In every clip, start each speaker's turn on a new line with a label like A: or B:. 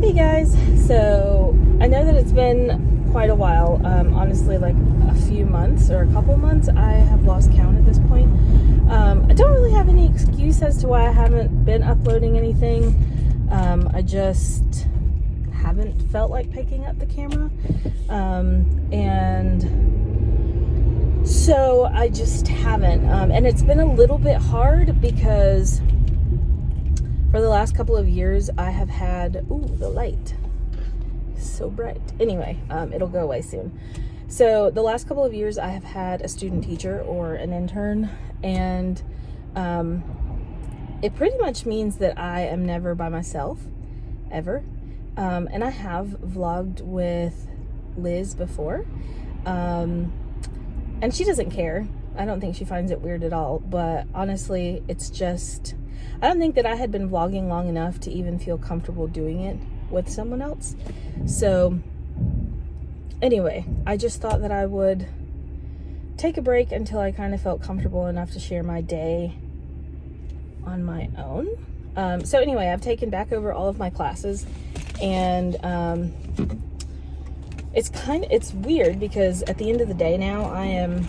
A: Hey guys, so I know that it's been quite a while, honestly like a few months or a couple months. I have lost count at this point. I don't really have any excuse as to why I haven't been uploading anything. I just haven't felt like picking up the camera, and so I just haven't, and it's been a little bit hard because for the last couple of years, I have had, the light, so bright. Anyway, it'll go away soon. So the last couple of years, I have had a student teacher or an intern, and it pretty much means that I am never by myself, ever. And I have vlogged with Liz before, and she doesn't care. I don't think she finds it weird at all, but honestly, it's just, I don't think that I had been vlogging long enough to even feel comfortable doing it with someone else. So anyway, I just thought that I would take a break until I kind of felt comfortable enough to share my day on my own. So anyway, I've taken back over all of my classes, and it's weird because at the end of the day now I am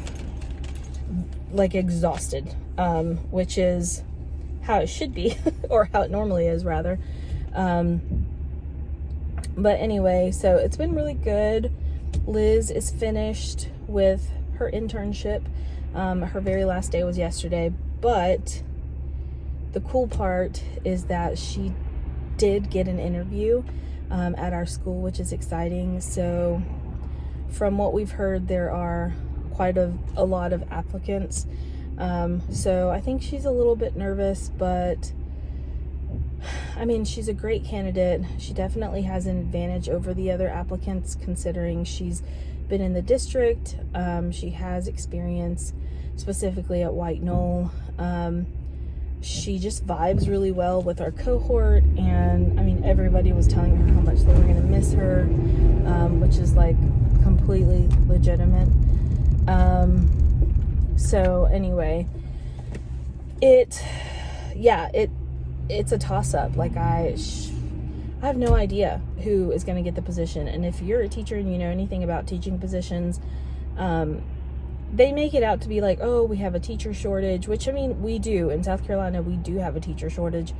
A: like exhausted, which is how it should be, or how it normally is rather. But anyway, so it's been really good. Liz is finished with her internship. Her very last day was yesterday, but the cool part is that she did get an interview at our school, which is exciting. So from what we've heard, there are quite a lot of applicants. So I think she's a little bit nervous, but I mean, she's a great candidate. She definitely has an advantage over the other applicants, considering she's been in the district. She has experience specifically at White Knoll. She just vibes really well with our cohort, and I mean, everybody was telling her how much they were going to miss her, which is like completely legitimate. So anyway, it's a toss-up. Like I have no idea who is going to get the position. And if you're a teacher and you know anything about teaching positions, they make it out to be like, oh, we have a teacher shortage, which I mean, we do. In South Carolina, we do have a teacher shortage,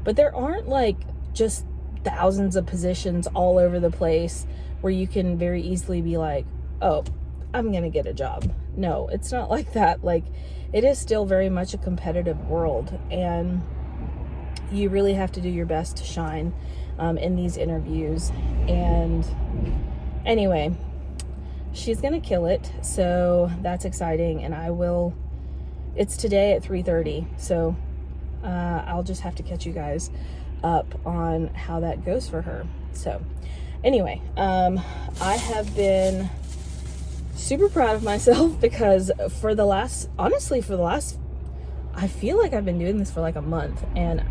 A: but there aren't like just thousands of positions all over the place where you can very easily be like, oh, I'm going to get a job. No, it's not like that. Like, it is still very much a competitive world, and you really have to do your best to shine in these interviews. And anyway, she's gonna kill it, so that's exciting. And it's today at 3:30, so I'll just have to catch you guys up on how that goes for her. So anyway, I have been super proud of myself because for the last, I feel like I've been doing this for like a month, and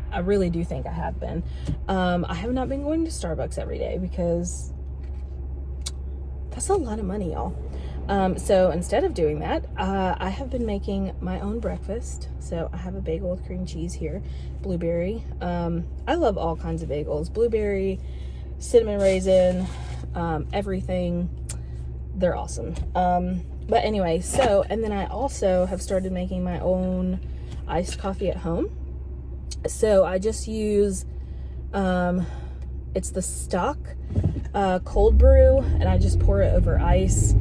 A: I really do think I have been. I have not been going to Starbucks every day because that's a lot of money, y'all. So instead of doing that, I have been making my own breakfast. So I have a bagel with cream cheese here, blueberry. I love all kinds of bagels, blueberry, cinnamon raisin, everything. They're awesome. But anyway, so, and then I also have started making my own iced coffee at home. So I just use, it's the stock cold brew, and I just pour it over ice,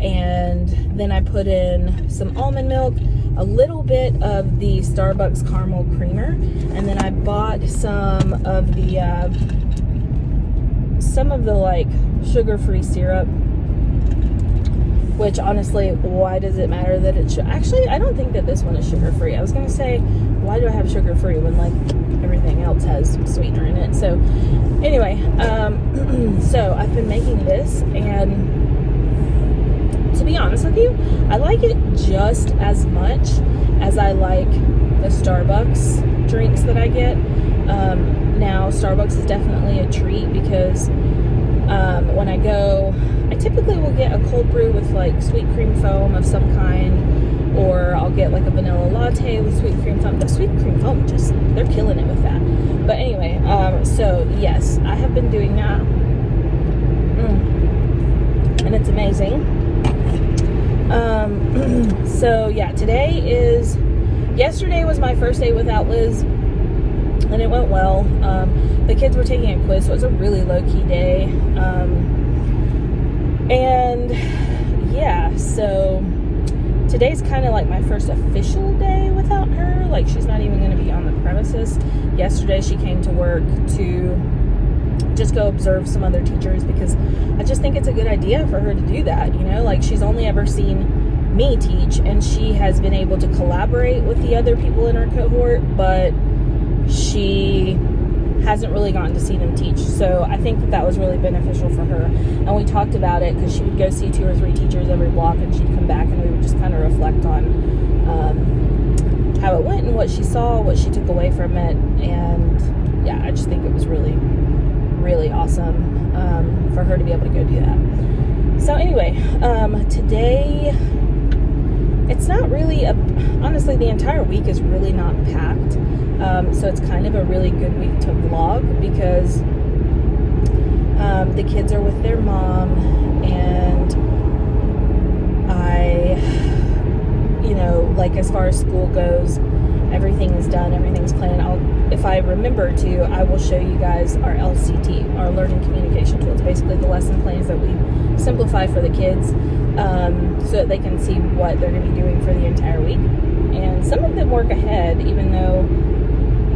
A: and then I put in some almond milk, a little bit of the Starbucks caramel creamer, and then I bought some of the like sugar-free syrup, which honestly, why does it matter that it should? Actually, I don't think that this one is sugar-free. I was going to say, why do I have sugar-free when like everything else has sweetener in it? So anyway, so I've been making this, and to be honest with you, I like it just as much as I like the Starbucks drinks that I get. Now, Starbucks is definitely a treat because when I go, I typically will get a cold brew with like sweet cream foam of some kind, or I'll get like a vanilla latte with sweet cream foam. The sweet cream foam, they're killing it with that. But anyway, so yes, I have been doing that. And it's amazing. So yeah, yesterday was my first day without Liz, and it went well. The kids were taking a quiz, so it was a really low-key day. And yeah, so today's kind of like my first official day without her. Like, she's not even going to be on the premises. Yesterday she came to work to just go observe some other teachers, because I just think it's a good idea for her to do that, you know? Like, she's only ever seen me teach, and she has been able to collaborate with the other people in our cohort, but she hasn't really gotten to see them teach. So I think that was really beneficial for her. And we talked about it, because she would go see 2 or 3 teachers every block, and she'd come back and we would just kind of reflect on how it went and what she saw, what she took away from it. And yeah, I just think it was really, really awesome for her to be able to go do that. So anyway, today, it's not really honestly, the entire week is really not packed. So it's kind of a really good week to vlog, because the kids are with their mom, and like, as far as school goes, everything is done, everything's planned. If I remember to, I will show you guys our LCT, our learning communication tool. It's basically the lesson plans that we simplify for the kids, so that they can see what they're going to be doing for the entire week. And some of them work ahead, even though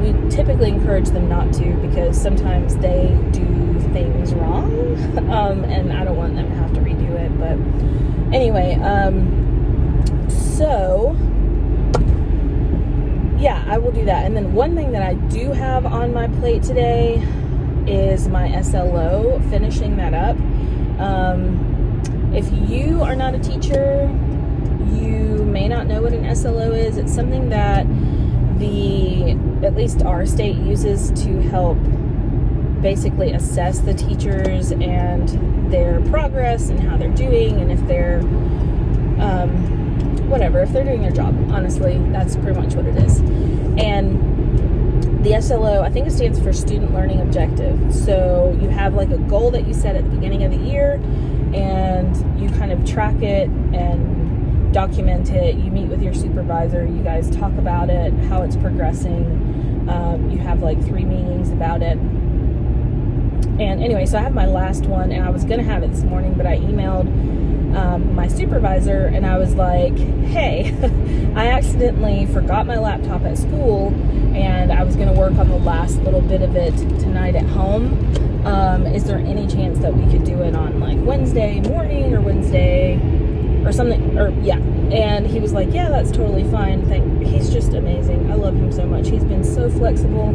A: we typically encourage them not to, because sometimes they do things wrong, and I don't want them to have to redo it. But anyway, so yeah, I will do that. And then one thing that I do have on my plate today is my SLO, finishing that up. If you are not a teacher, you may not know what an SLO is. It's something that at least our state uses to help basically assess the teachers and their progress and how they're doing, and if they're if they're doing their job. Honestly, that's pretty much what it is. And the SLO, I think it stands for Student Learning Objective. So you have like a goal that you set at the beginning of the year, and you kind of track it and document it. You meet with your supervisor, you guys talk about it, how it's progressing. You have like 3 meetings about it. And anyway, so I have my last one, and I was gonna have it this morning, but I emailed my supervisor, and I was like, hey, I accidentally forgot my laptop at school, and I was gonna work on the last little bit of it tonight at home. Is there any chance that we could do it on like Wednesday morning or Wednesday or something? Or yeah. And he was like, yeah, that's totally fine. He's just amazing. I love him so much. He's been so flexible.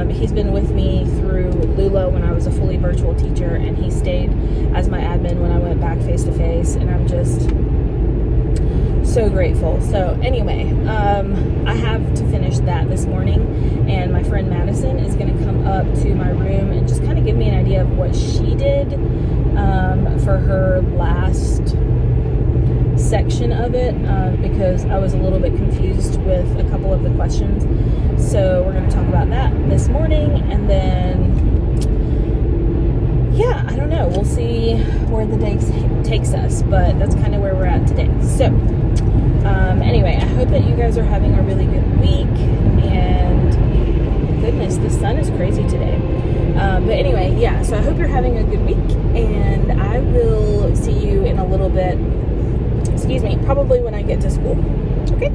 A: He's been with me through Lula when I was a fully virtual teacher, and he stayed as my admin when I went back face to face, and I'm just so grateful. So anyway, I have to finish that this morning, and my friend Madison is going to come up to my room and just kind of give me an idea of what she did for her last section of it, because I was a little bit confused with a couple of the questions. So we're going to talk about that this morning, and then yeah, I don't know, we'll see where the day takes us, but that's kind of where we're at today. So anyway, I hope that you guys are having a really good week, and goodness, the sun is crazy today. But anyway, yeah, so I hope you're having a good week, and I will see you in a little bit. Excuse me, probably when I get to school. Okay?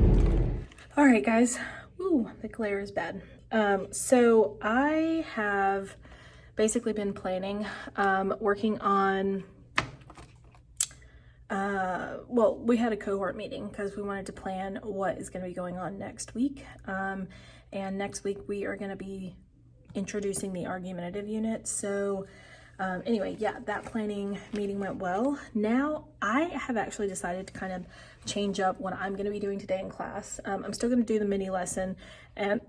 A: All right, guys. Ooh, the glare is bad. So I have basically been planning, working on, well, we had a cohort meeting because we wanted to plan what is going to be going on next week. And next week we are going to be introducing the argumentative unit. So anyway, yeah, that planning meeting went well. Now I have actually decided to kind of change up what I'm going to be doing today in class. I'm still going to do the mini lesson, and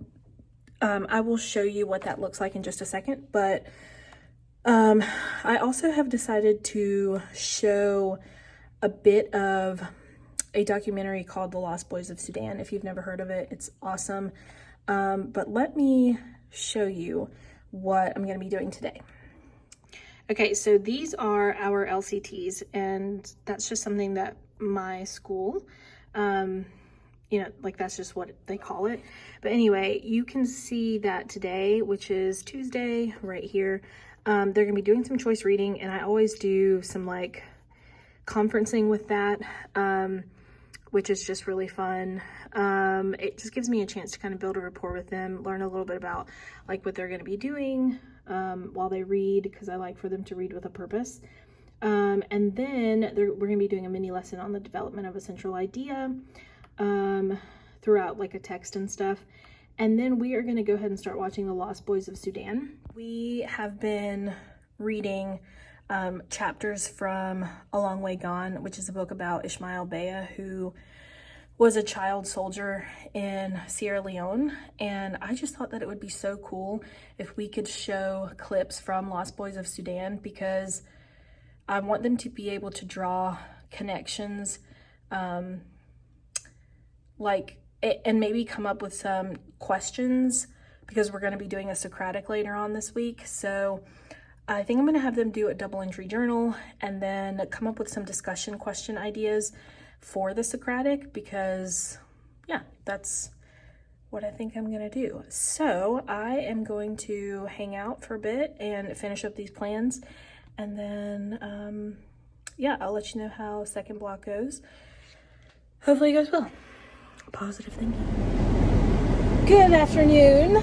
A: I will show you what that looks like in just a second. But I also have decided to show a bit of a documentary called The Lost Boys of Sudan. If you've never heard of it, it's awesome. But let me show you what I'm going to be doing today. Okay, so these are our LCTs, and that's just something that my school, like that's just what they call it. But anyway, you can see that today, which is Tuesday right here, they're gonna be doing some choice reading, and I always do some like conferencing with that, which is just really fun. It just gives me a chance to kind of build a rapport with them, learn a little bit about like what they're gonna be doing while they read, because I like for them to read with a purpose. And then we're going to be doing a mini lesson on the development of a central idea throughout like a text and stuff. And then we are going to go ahead and start watching The Lost Boys of Sudan. We have been reading chapters from A Long Way Gone, which is a book about Ismail Bea, who was a child soldier in Sierra Leone. And I just thought that it would be so cool if we could show clips from Lost Boys of Sudan, because I want them to be able to draw connections, and maybe come up with some questions, because we're going to be doing a Socratic later on this week. So I think I'm going to have them do a double entry journal and then come up with some discussion question ideas for the Socratic, because yeah, that's what I think I'm going to do. So I am going to hang out for a bit and finish up these plans. And then, yeah, I'll let you know how second block goes. Hopefully it goes well. Positive thinking. Good afternoon.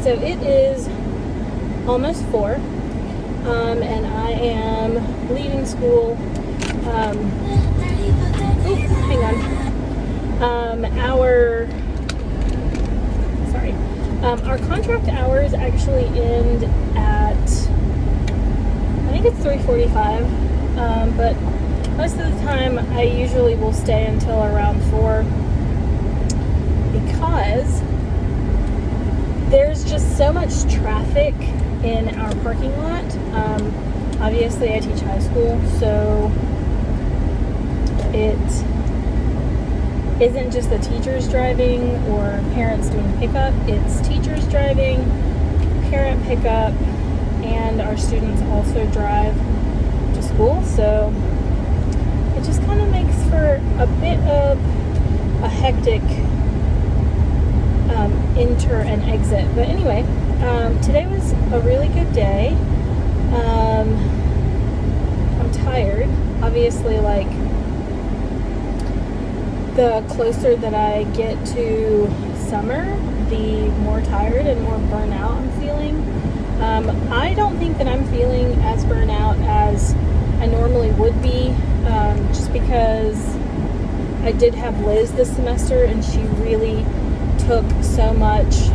A: So it is almost 4, and I am leaving school. Hang on. Our contract hours actually end at, I think it's 3:45, but most of the time I usually will stay until around 4, because there's just so much traffic in our parking lot. Obviously I teach high school, so it isn't just the teachers driving or parents doing pickup. It's teachers driving, parent pickup, and our students also drive to school. So it just kind of makes for a bit of a hectic enter and exit. But anyway, today was a really good day. I'm tired. Obviously, like, the closer that I get to summer, the more tired and more burnout I'm feeling. I don't think that I'm feeling as burnout as I normally would be, just because I did have Liz this semester, and she really took so much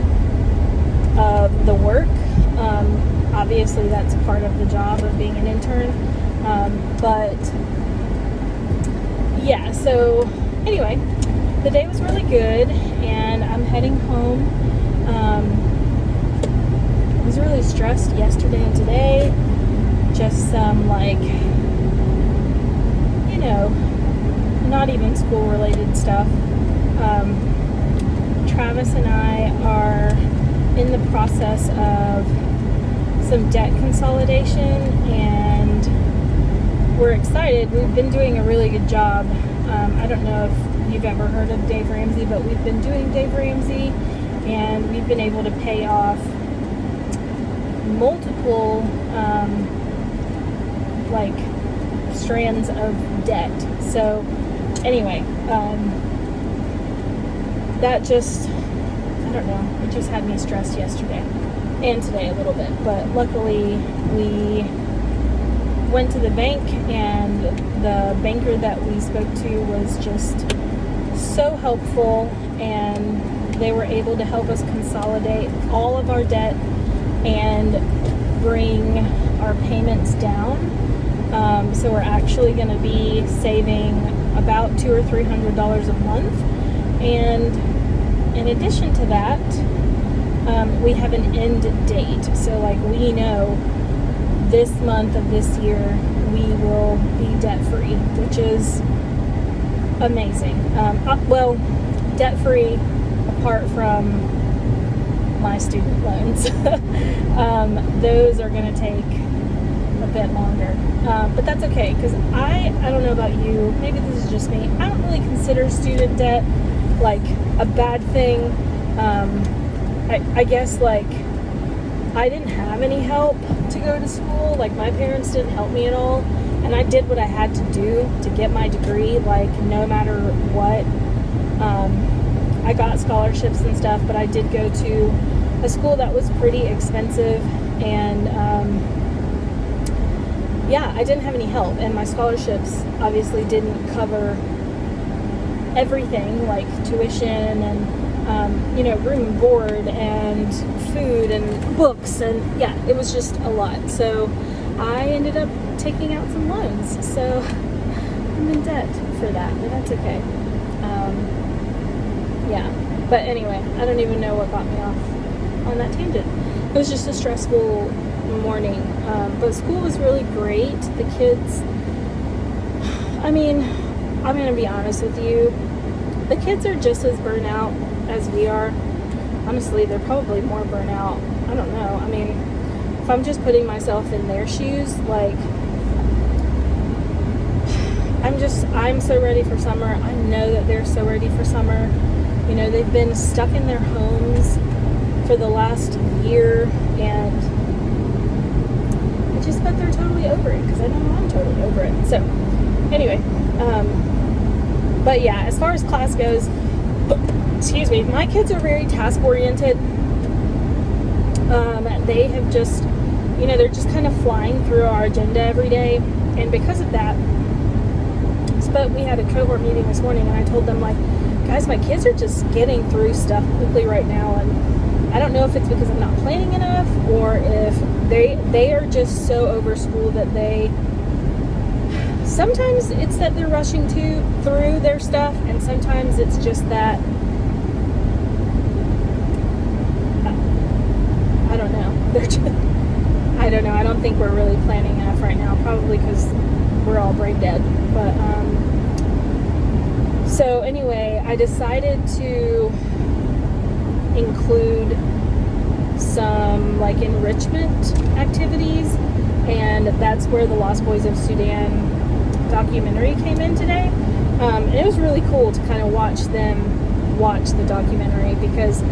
A: of the work. Obviously that's part of the job of being an intern, but yeah, so anyway, the day was really good, and I'm heading home. I was really stressed yesterday and today. Just some, like, not even school related stuff. Travis and I are in the process of some debt consolidation, and we're excited. We've been doing a really good job. I don't know if you've ever heard of Dave Ramsey, but we've been doing Dave Ramsey, and we've been able to pay off multiple strands of debt. So anyway, that just, I don't know, it just had me stressed yesterday and today a little bit. But luckily we went to the bank, and the banker that we spoke to was just so helpful, and they were able to help us consolidate all of our debt and bring our payments down. So we're actually going to be saving about $200 or $300 a month. And in addition to that, we have an end date. So like, we know this month of this year we will be debt free, which is amazing. Well, debt free apart from my student loans. Those are going to take a bit longer. But that's okay, because I don't know about you, maybe this is just me, I don't really consider student debt like a bad thing. I guess like I didn't have any help to go to school. Like my parents didn't help me at all, and I did what I had to do to get my degree, like no matter what. I got scholarships and stuff, but I did go to a school that was pretty expensive, and yeah, I didn't have any help, and my scholarships obviously didn't cover everything, like tuition and room and board and food and books, and yeah, it was just a lot. So I ended up taking out some loans, so I'm in debt for that, but that's okay. Yeah, but anyway, I don't even know what got me off on that tangent. It was just a stressful morning, but school was really great. The kids, I mean, I'm going to be honest with you, the kids are just as burnt out as we are. Honestly, they're probably more burnt out. I don't know. I mean, if I'm just putting myself in their shoes, like, I'm so ready for summer. I know that they're so ready for summer. You know, they've been stuck in their homes for the last year, and I just bet they're totally over it, because I know I'm totally over it. So, anyway, but yeah, as far as class goes, excuse me, my kids are very task-oriented. They have just, they're just kind of flying through our agenda every day, and because of that, but we had a cohort meeting this morning, and I told them, like, guys, my kids are just getting through stuff quickly right now, and I don't know if it's because I'm not planning enough, or if they are just so over school that sometimes it's that they're rushing through their stuff, and sometimes it's just that I don't know. They're just, I don't know. I don't think we're really planning enough right now, probably because we're all brain dead. But so anyway, I decided to include some like enrichment activities, and that's where the Lost Boys of Sudan documentary came in today. And it was really cool to kind of watch them watch the documentary, because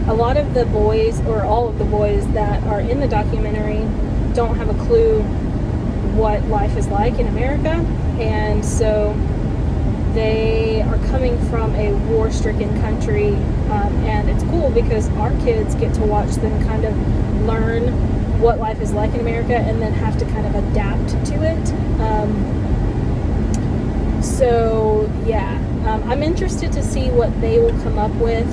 A: a lot of the boys, or all of the boys that are in the documentary, don't have a clue what life is like in America, and so they are coming from a war-stricken country, and it's cool because our kids get to watch them kind of learn what life is like in America, and then have to kind of adapt to it. So yeah, I'm interested to see what they will come up with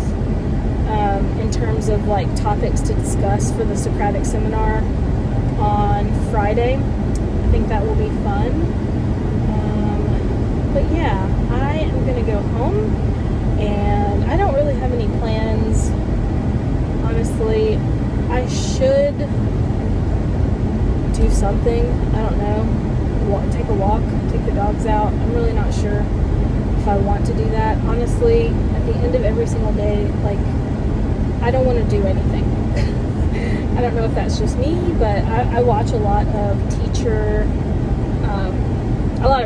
A: in terms of like topics to discuss for the Socratic seminar on Friday. I think that will be fun. But yeah, I am going to go home, and I don't really have any plans. Honestly, I should do something. I don't know. Take a walk, take the dogs out. I'm really not sure if I want to do that. Honestly, at the end of every single day, like, I don't want to do anything. I don't know if that's just me, but I watch a lot of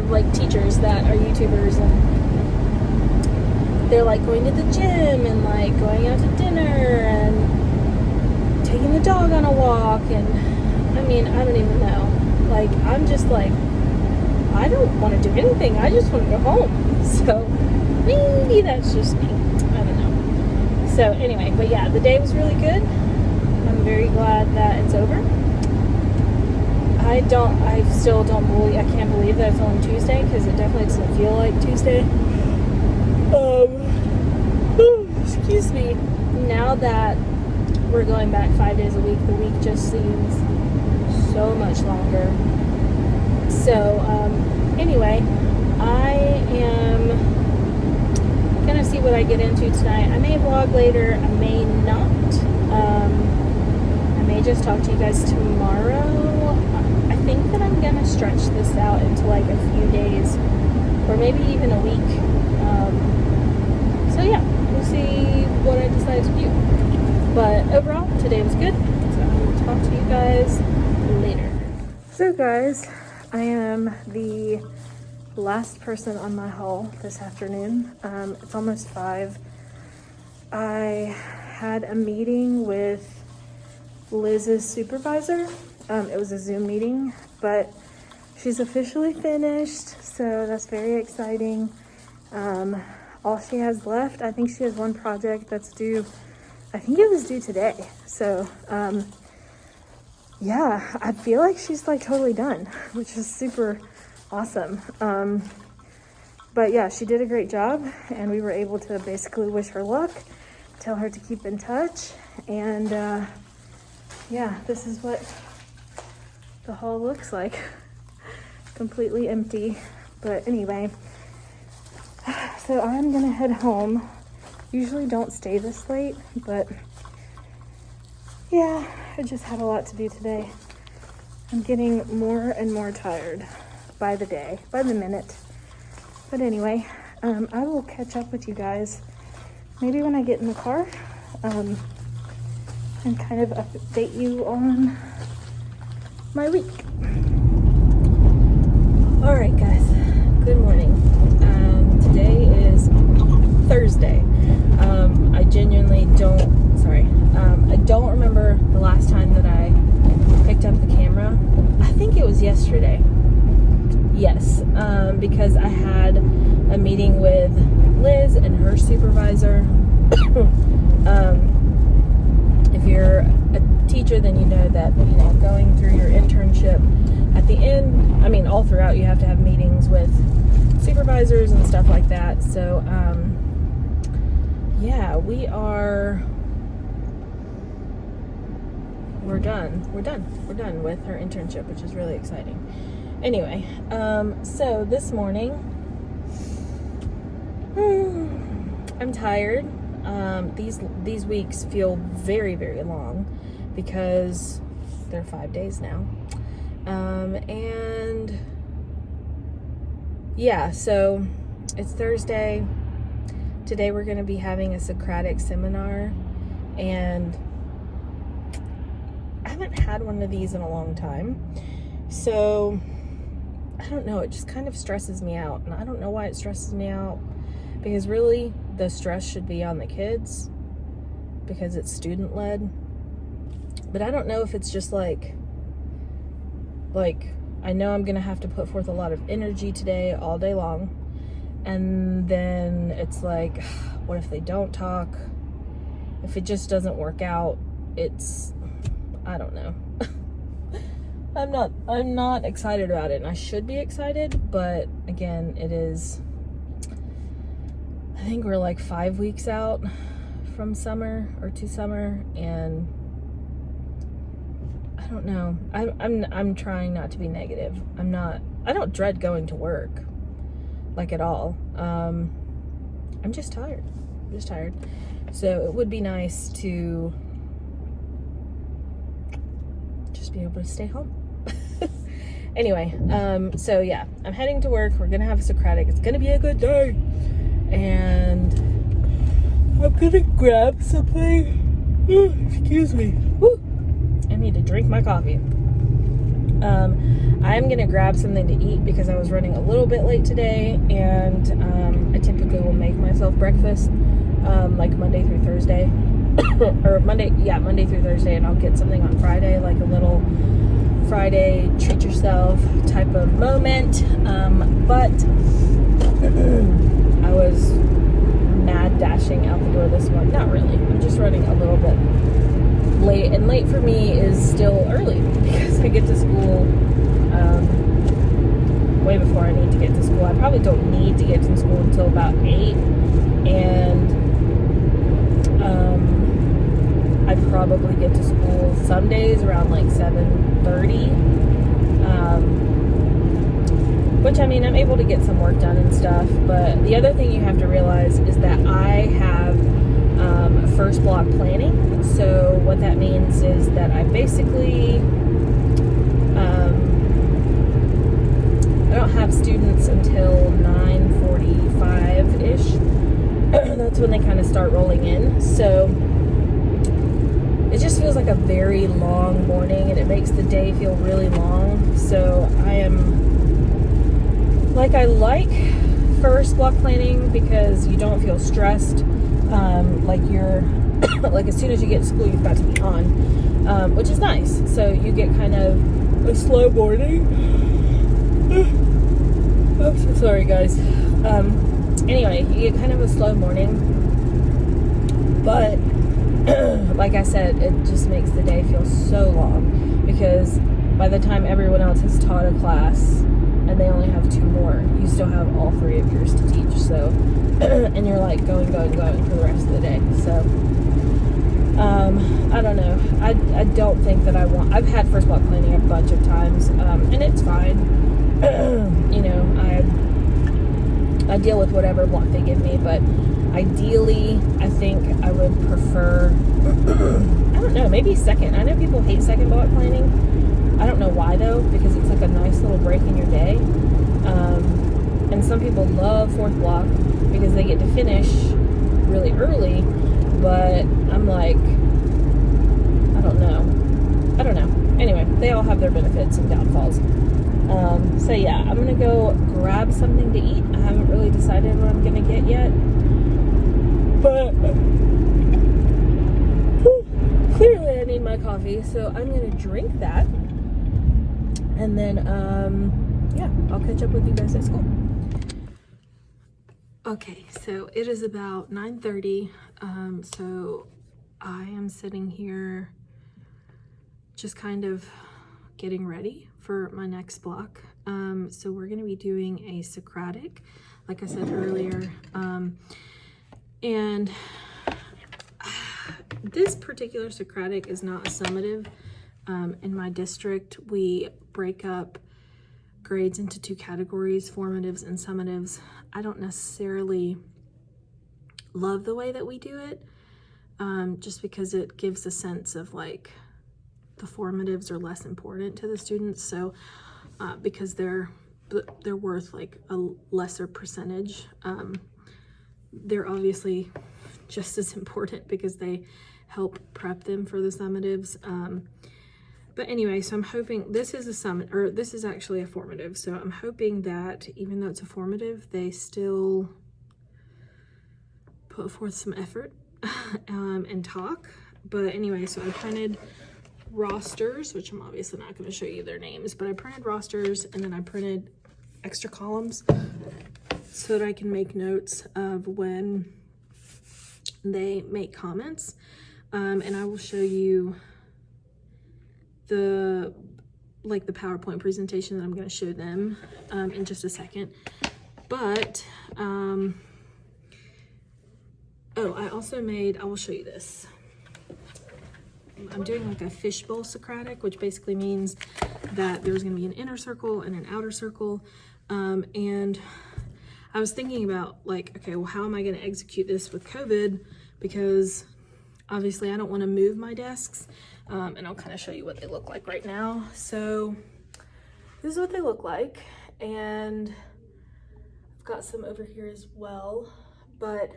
A: like teachers that are YouTubers, and they're like going to the gym and like going out to dinner and taking the dog on a walk, and I mean, I don't even know. Like, I'm just like, I don't want to do anything. I just want to go home. So maybe that's just me. I don't know. So anyway, but yeah, the day was really good. I'm very glad that it's over. I can't believe that it's only Tuesday, because it definitely doesn't feel like Tuesday. Excuse me. Now that we're going back 5 days a week, the week just seems so much longer. So, anyway, I am gonna see what I get into tonight. I may vlog later, I may not. I may just talk to you guys tomorrow. I think that I'm gonna stretch this out into like a few days, or maybe even a week. So yeah, we'll see what I decide to do. But overall, today was good. So I will talk to you guys later. So guys, I am the last person on my haul this afternoon. It's almost 5. I had a meeting with Liz's supervisor. It was a Zoom meeting, but she's officially finished, so that's very exciting. All she has left, I think she has one project that's due, I think it was due today. So, yeah, I feel like she's like totally done, which is super awesome. But yeah, she did a great job, and we were able to basically wish her luck, tell her to keep in touch, and yeah, this is what the hall looks like. Completely empty, but anyway, so I'm gonna head home. Usually don't stay this late, but yeah, I just had a lot to do today. I'm getting more and more tired by the day, by the minute. But anyway, I will catch up with you guys maybe when I get in the car, and kind of update you on my week. All right, guys, good morning. Today is Thursday. I genuinely I don't remember the last time that I picked up the camera. I think it was yesterday. Yes, because I had a meeting with Liz and her supervisor. If you're a teacher, then you know that, going through your internship, at the end, all throughout, you have to have meetings with supervisors and stuff like that. So, yeah, we're done with her internship, which is really exciting. Anyway, so this morning, I'm tired. These weeks feel very, very long because they're 5 days now. And yeah, so it's Thursday. Today we're going to be having a Socratic seminar, and I haven't had one of these in a long time. So I don't know, it just kind of stresses me out, and I don't know why it stresses me out, because really the stress should be on the kids because it's student led. But I don't know if it's just like I know I'm gonna have to put forth a lot of energy today, all day long, and then it's like, what if they don't talk? If it just doesn't work out, I don't know. I'm not excited about it, and I should be excited, but again, I think we're like 5 weeks out from summer, or to summer, and I don't know. I'm trying not to be negative. I don't dread going to work, like, at all. I'm just tired. So it would be nice to just be able to stay home. Anyway, so yeah, I'm heading to work. We're gonna have a Socratic. It's gonna be a good day, and I'm gonna grab something. Excuse me. Woo. I need to drink my coffee. I'm gonna grab something to eat because I was running a little bit late today, and I typically will make myself breakfast, like Monday through Thursday, or Monday through Thursday, and I'll get something on Friday, like a little Friday treat yourself type of moment. But I was mad dashing out the door this morning. Not really. I'm just running a little bit late, and late for me is still early because I get to school way before I need to get to school. I probably don't need to get to school until about 8, and I probably get to school some days around like 7:30, which, I'm able to get some work done and stuff. But the other thing you have to realize is that I have first block planning. So what that means is that I basically I don't have students until 9:45-ish. That's when they kind of start rolling in. So it just feels like a very long morning, and it makes the day feel really long. So I like first block planning because you don't feel stressed. Like you're like as soon as you get to school, you've got to be on, which is nice. So you get kind of a slow morning. Oh, so sorry guys. Anyway, you get kind of a slow morning, but like I said, it just makes the day feel so long because by the time everyone else has taught a class and they only have 2 more, you still have all 3 of yours to teach. So, and you're like going for the rest of the day. So, I don't know. I don't think that I've had first block planning a bunch of times, and it's fine. You know, I deal with whatever block they give me, but ideally, I think I would prefer, I don't know, maybe second. I know people hate second block planning. I don't know why though, because it's like a nice little break in your day. And some people love fourth block because they get to finish really early, but I'm like, I don't know. Anyway, they all have their benefits and downfalls. So yeah, I'm gonna go grab something to eat. I haven't really decided what I'm gonna get yet, but clearly I need my coffee, so I'm gonna drink that, and then yeah, I'll catch up with you guys at school. Okay, so it is about 9:30. So I am sitting here just kind of getting ready for my next block. So we're going to be doing a Socratic, like I said earlier. And this particular Socratic is not a summative. In my district, we break up grades into 2 categories, formatives and summatives. I don't necessarily love the way that we do it, just because it gives a sense of like the formatives are less important to the students. So because they're worth like a lesser percentage, they're obviously just as important because they help prep them for the summatives. But anyway, so I'm hoping this is this is actually a formative. So I'm hoping that even though it's a formative, they still put forth some effort and talk. But anyway, so I printed rosters, which I'm obviously not going to show you their names, but I printed rosters, and then I printed extra columns so that I can make notes of when they make comments. And I will show you the PowerPoint presentation that I'm going to show them in just a second. But oh, I will show you this. I'm doing like a fishbowl Socratic, which basically means that there's going to be an inner circle and an outer circle. And I was thinking about like, okay, well, how am I going to execute this with COVID? Because obviously I don't want to move my desks. And I'll kind of show you what they look like right now. So this is what they look like. And I've got some over here as well, but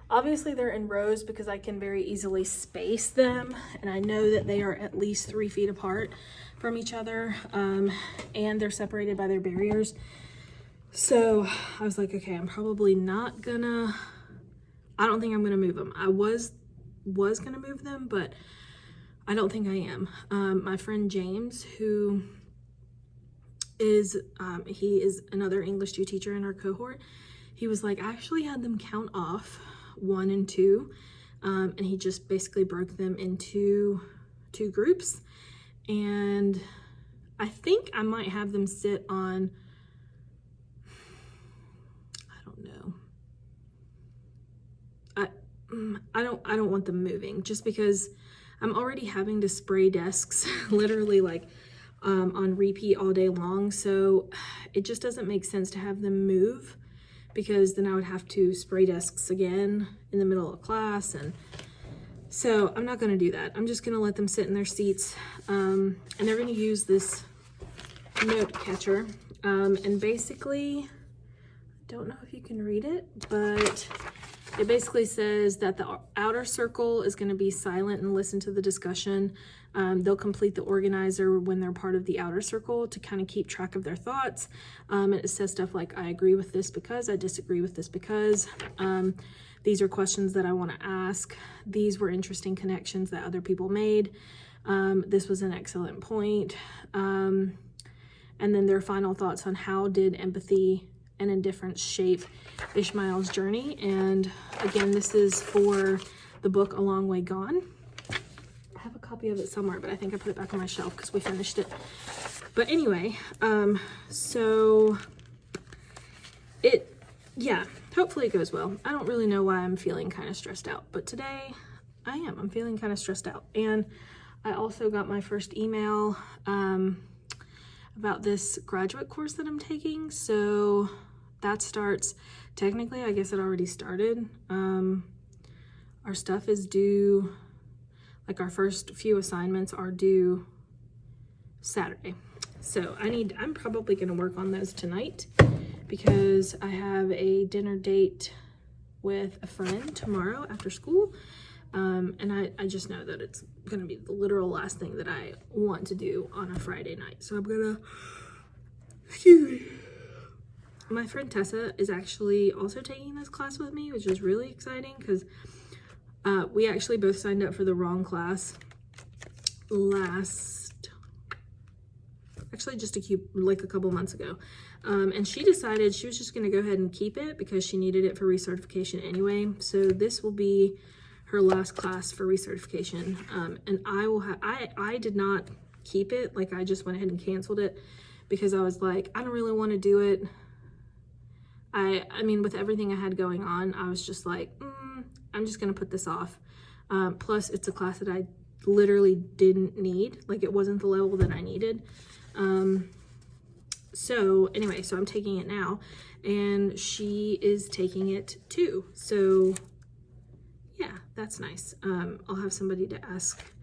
A: obviously they're in rows because I can very easily space them. And I know that they are at least 3 feet apart from each other. And they're separated by their barriers. So I was like, okay, I'm probably not gonna, I don't think I'm gonna move them. I was gonna move them, but I don't think I am. My friend James, who is, he is another English 2 teacher in our cohort. He was like, I actually had them count off 1 and 2, and he just basically broke them into 2 groups. And I think I might have them sit on, I don't know. I don't want them moving just because I'm already having to spray desks literally like on repeat all day long. So it just doesn't make sense to have them move, because then I would have to spray desks again in the middle of class. And so I'm not going to do that. I'm just going to let them sit in their seats. And they're going to use this note catcher. And basically, I don't know if you can read it, but It basically says that the outer circle is going to be silent and listen to the discussion. They'll complete the organizer when they're part of the outer circle to kind of keep track of their thoughts. And it says stuff like, I agree with this because, I disagree with this because, these are questions that I want to ask. These were interesting connections that other people made. This was an excellent point. And then their final thoughts on how did empathy and indifference shape Ishmael's journey. And again, this is for the book A Long Way Gone. I have a copy of it somewhere, but I think I put it back on my shelf because we finished it. But anyway, so yeah, hopefully it goes well. I don't really know why I'm feeling kind of stressed out, but today I am. I'm feeling kind of stressed out. And I also got my first email about this graduate course that I'm taking. So that starts, technically, I guess it already started. Our stuff is due, like our first few assignments are due Saturday. So I'm probably gonna work on those tonight because I have a dinner date with a friend tomorrow after school. And I just know that it's gonna be the literal last thing that I want to do on a Friday night. So I'm gonna, excuse me. My friend Tessa is actually also taking this class with me, which is really exciting because we actually both signed up for the wrong class actually just a couple months ago. And she decided she was just gonna go ahead and keep it because she needed it for recertification anyway. So this will be her last class for recertification. And I did not keep it. Like I just went ahead and canceled it because I was like, I don't really want to do it. I mean, with everything I had going on, I was just like, I'm just going to put this off. Plus it's a class that I literally didn't need. Like it wasn't the level that I needed. So anyway, so I'm taking it now and she is taking it too. So yeah, that's nice. I'll have somebody to ask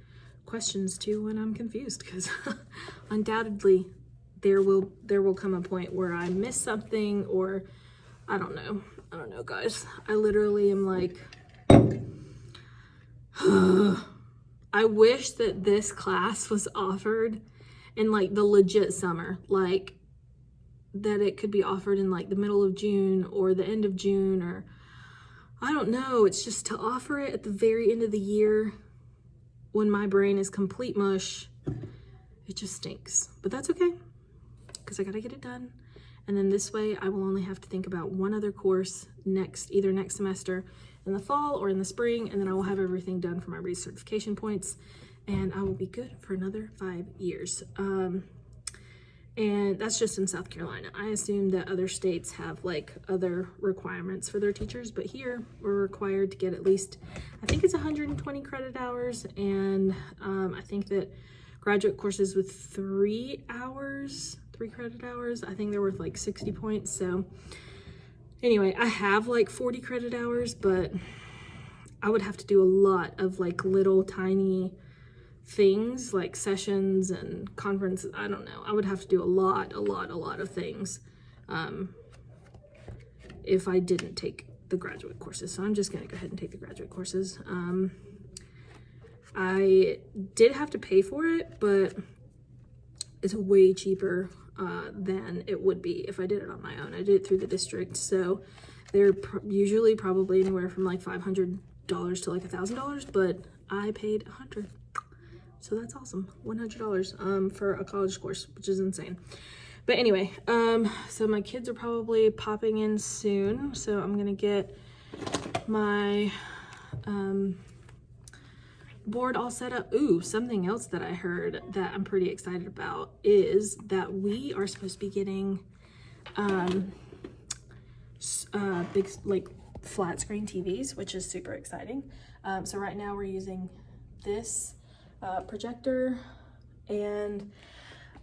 A: questions to when I'm confused because undoubtedly there will come a point where I miss something or I don't know, guys. I literally am like, I wish that this class was offered in like the legit summer, like that it could be offered in like the middle of June or the end of June, or I don't know. It's just to offer it at the very end of the year when my brain is complete mush. It just stinks, but that's okay because I gotta get it done. And then this way I will only have to think about one other course either next semester in the fall or in the spring, and then I will have everything done for my recertification points and I will be good for another 5 years. And that's just in South Carolina. I assume that other states have like other requirements for their teachers, but here we're required to get at least, I think it's 120 credit hours. And I think that graduate courses with 3 credit hours, I think they're worth like 60 points. So anyway, I have like 40 credit hours, but I would have to do a lot of like little tiny things like sessions and conferences. I don't know. I would have to do a lot of things if I didn't take the graduate courses. So I'm just going to go ahead and take the graduate courses. I did have to pay for it, but it's way cheaper than it would be if I did it on my own. I did it through the district, so they're usually probably anywhere from like $500 to like $1,000, but I paid $100. So that's awesome. $100 for a college course, which is insane. But anyway, so my kids are probably popping in soon. So I'm gonna get my board all set up. Ooh, something else that I heard that I'm pretty excited about is that we are supposed to be getting big like flat screen TVs, which is super exciting. So right now we're using this projector and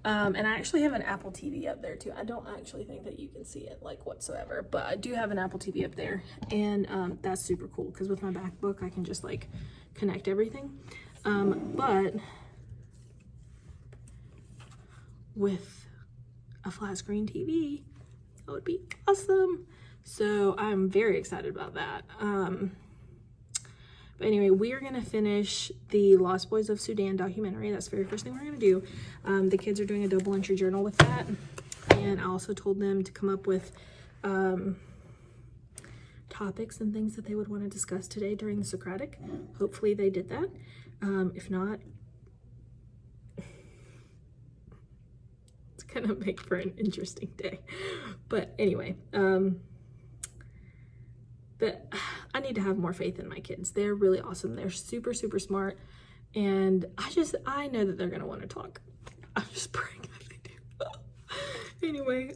A: I actually have an Apple TV up there too. I don't actually think that you can see it like whatsoever, but I do have an Apple TV up there, and that's super cool because with my MacBook I can just like connect everything. But with a flat screen TV, that would be awesome. So I'm very excited about that. But anyway, we are going to finish the Lost Boys of Sudan documentary. That's the very first thing we're going to do. The kids are doing a double entry journal with that. And I also told them to come up with topics and things that they would want to discuss today during the Socratic. Hopefully they did that. If not, it's going to make for an interesting day. But anyway, but I need to have more faith in my kids. They're really awesome. They're super, super smart. And I know that they're going to want to talk. I'm just praying that they do. Anyway,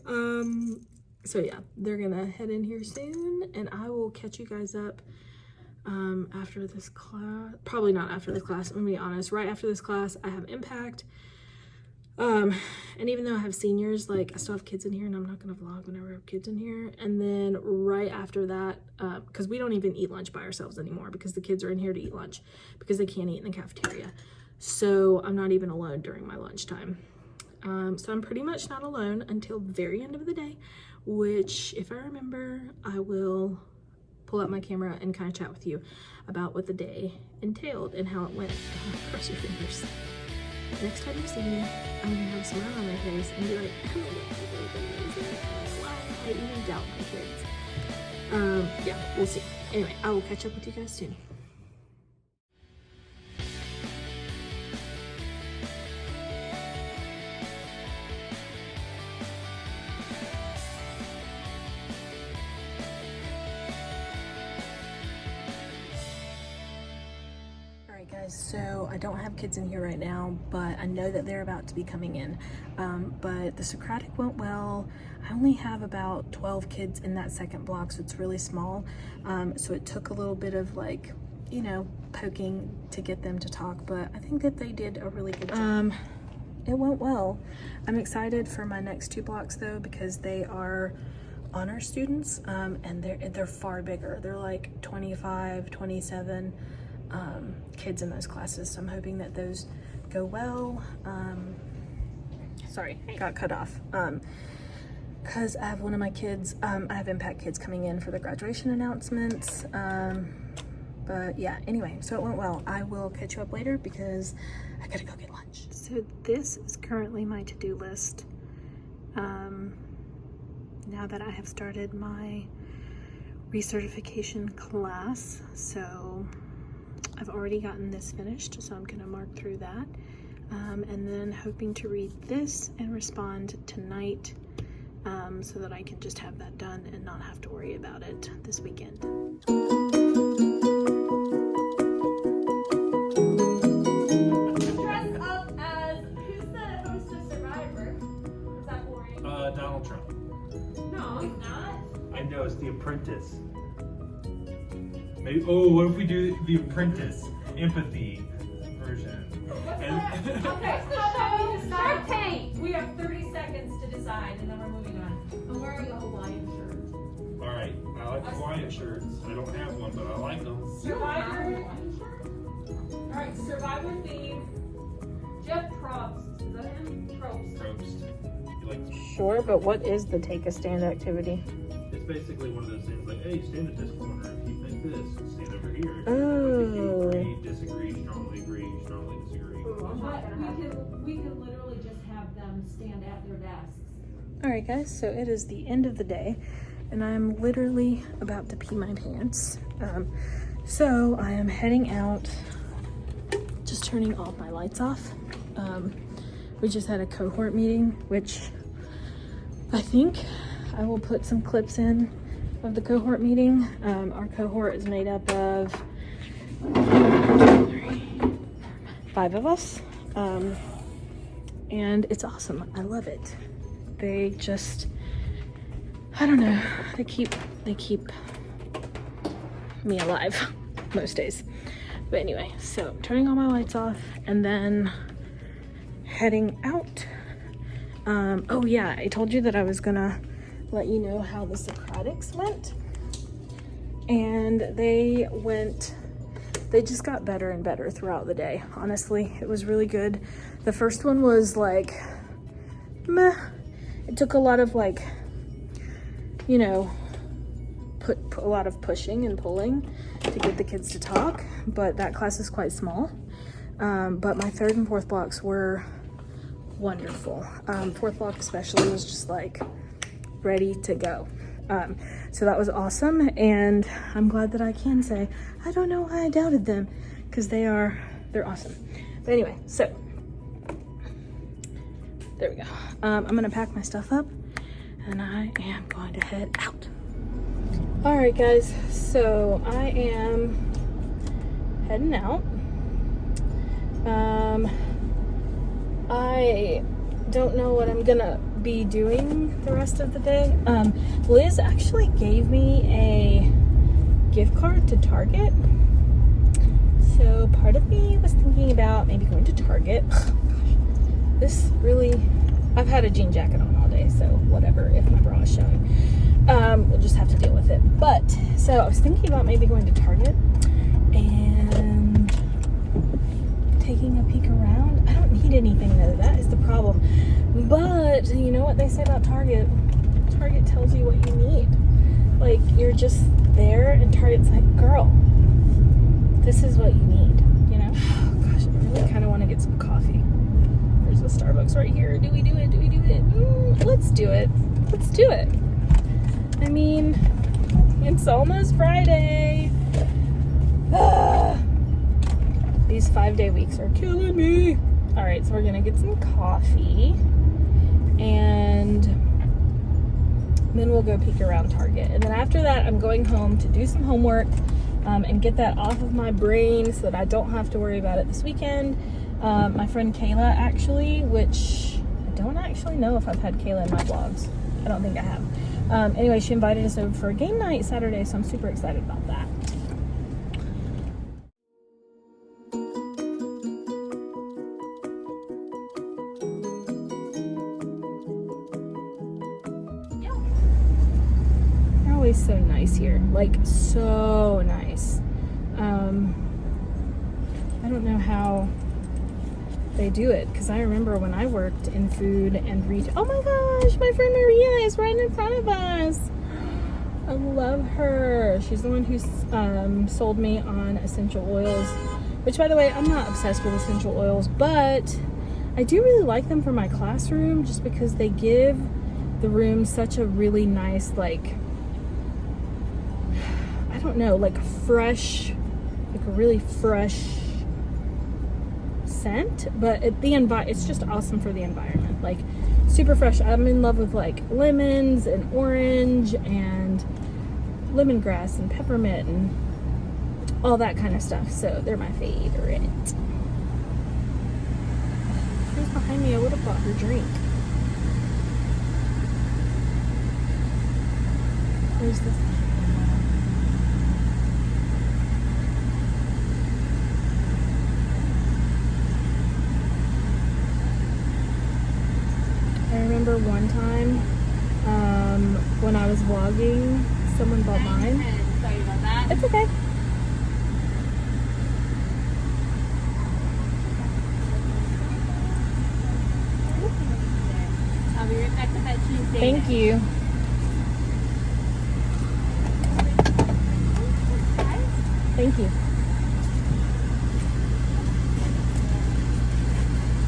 A: so yeah, they're going to head in here soon. And I will catch you guys up after this class. Probably not after this class. I'm going to be honest. Right after this class, I have Impact. And even though I have seniors, like I still have kids in here, and I'm not going to vlog whenever I have kids in here. And then right after that, because we don't even eat lunch by ourselves anymore because the kids are in here to eat lunch because they can't eat in the cafeteria. So I'm not even alone during my lunchtime. So I'm pretty much not alone until the very end of the day, which if I remember, I will pull out my camera and kind of chat with you about what the day entailed and how it went. Cross your fingers. Next time you see me, I'm gonna have a smile on my face and be like, oh, why I even doubt my kids. Yeah, we'll see. Anyway, I will catch up with you guys soon. Guys, so I don't have kids in here right now, but I know that they're about to be coming in. But the Socratic went well. I only have about 12 kids in that second block, so it's really small. So it took a little bit of like, you know, poking to get them to talk, but I think that they did a really good job. It went well. I'm excited for my next 2 blocks though, because they are honor students, and they're far bigger. They're like 25, 27 kids in those classes, so I'm hoping that those go well. Sorry, got cut off because I have one of my kids, I have Impact kids coming in for the graduation announcements, but yeah, anyway, so it went well. I will catch you up later because I gotta go get lunch. So this is currently my to-do list now that I have started my recertification class. So I've already gotten this finished, so I'm going to mark through that. And then hoping to read this and respond tonight so that I can just have that done and not have to worry about it this weekend.
B: Dress up as, who's the host of Survivor? Is that boring?
C: Donald Trump.
B: No, he's not.
C: I know, it's The Apprentice. Maybe, oh, what if we do The Apprentice empathy version?
B: What's
C: And-
B: that? Okay, so Shark Tank. We have 30 seconds to decide, and then we're moving on. I'm wearing a Hawaiian shirt.
C: All right, I like Hawaiian shirts. I don't have one, but I like them.
B: Survivor. All right, Survivor theme. Jeff Probst. Is that him? Probst.
C: Roast. You like?
A: Sure, but what is the take a stand activity?
C: It's basically one of those things like, hey, stand at this corner. If you think this, stand over here.
A: Oh.
C: If you agree, disagree, strongly disagree.
B: We can literally just have them stand at their desks.
A: All right, guys, so it is the end of the day, and I'm literally about to pee my pants. So I am heading out, just turning all my lights off. We just had a cohort meeting, which I think I will put some clips in of the cohort meeting. Our cohort is made up of 5 of us, and it's awesome. I love it. They just, I don't know, they keep me alive most days. But anyway, so I'm turning all my lights off and then heading out. Oh yeah, I told you that I was gonna let you know how the Socratics went, and they just got better and better throughout the day. Honestly, it was really good. The first one was like meh. It took a lot of like, you know, put a lot of pushing and pulling to get the kids to talk, but that class is quite small. But my third and fourth blocks were wonderful. Fourth block especially was just like ready to go. So that was awesome, and I'm glad that I can say I don't know why I doubted them, because they're awesome. But anyway, so there we go. I'm gonna pack my stuff up and I am going to head out. All right, guys, so I am heading out. I don't know what I'm gonna be doing the rest of the day. Liz actually gave me a gift card to Target. So part of me was thinking about maybe going to Target. This really, I've had a jean jacket on all day, so whatever if my bra is showing. We'll just have to deal with it. But, so I was thinking about maybe going to Target and taking a peek around. I don't need anything though, that is the problem. But, you know what they say about Target? Target tells you what you need. Like, you're just there and Target's like, girl, this is what you need, you know? Oh gosh, I really kind of want to get some coffee. There's a Starbucks right here. Do we do it? Do we do it? Let's do it. Let's do it. I mean, it's almost Friday. These 5-day weeks are killing me. All right, so we're gonna get some coffee and then we'll go peek around Target. And then after that, I'm going home to do some homework and get that off of my brain so that I don't have to worry about it this weekend. My friend Kayla, actually, which I don't actually know if I've had Kayla in my vlogs. I don't think I have. Anyway, she invited us over for a game night Saturday, so I'm super excited about that. They're always so nice here, like so nice. I don't know how they do it, because I remember when I worked in food and retail. Oh my gosh, my friend Maria is right in front of us. I love her. She's the one who sold me on essential oils, which, by the way, I'm not obsessed with essential oils, but I do really like them for my classroom just because they give the room such a really nice, like, I don't know, like fresh, like a really fresh scent, but it's just awesome for the environment. Like, super fresh. I'm in love with like lemons and orange and lemongrass and peppermint and all that kind of stuff. So they're my favorite. She was behind me. I would have bought her drink. Where's this? I remember one time when I was vlogging, someone bought mine.
B: Sorry about that.
A: It's okay.
B: I'll be right back to fetch you.
A: Thank you. Thank you.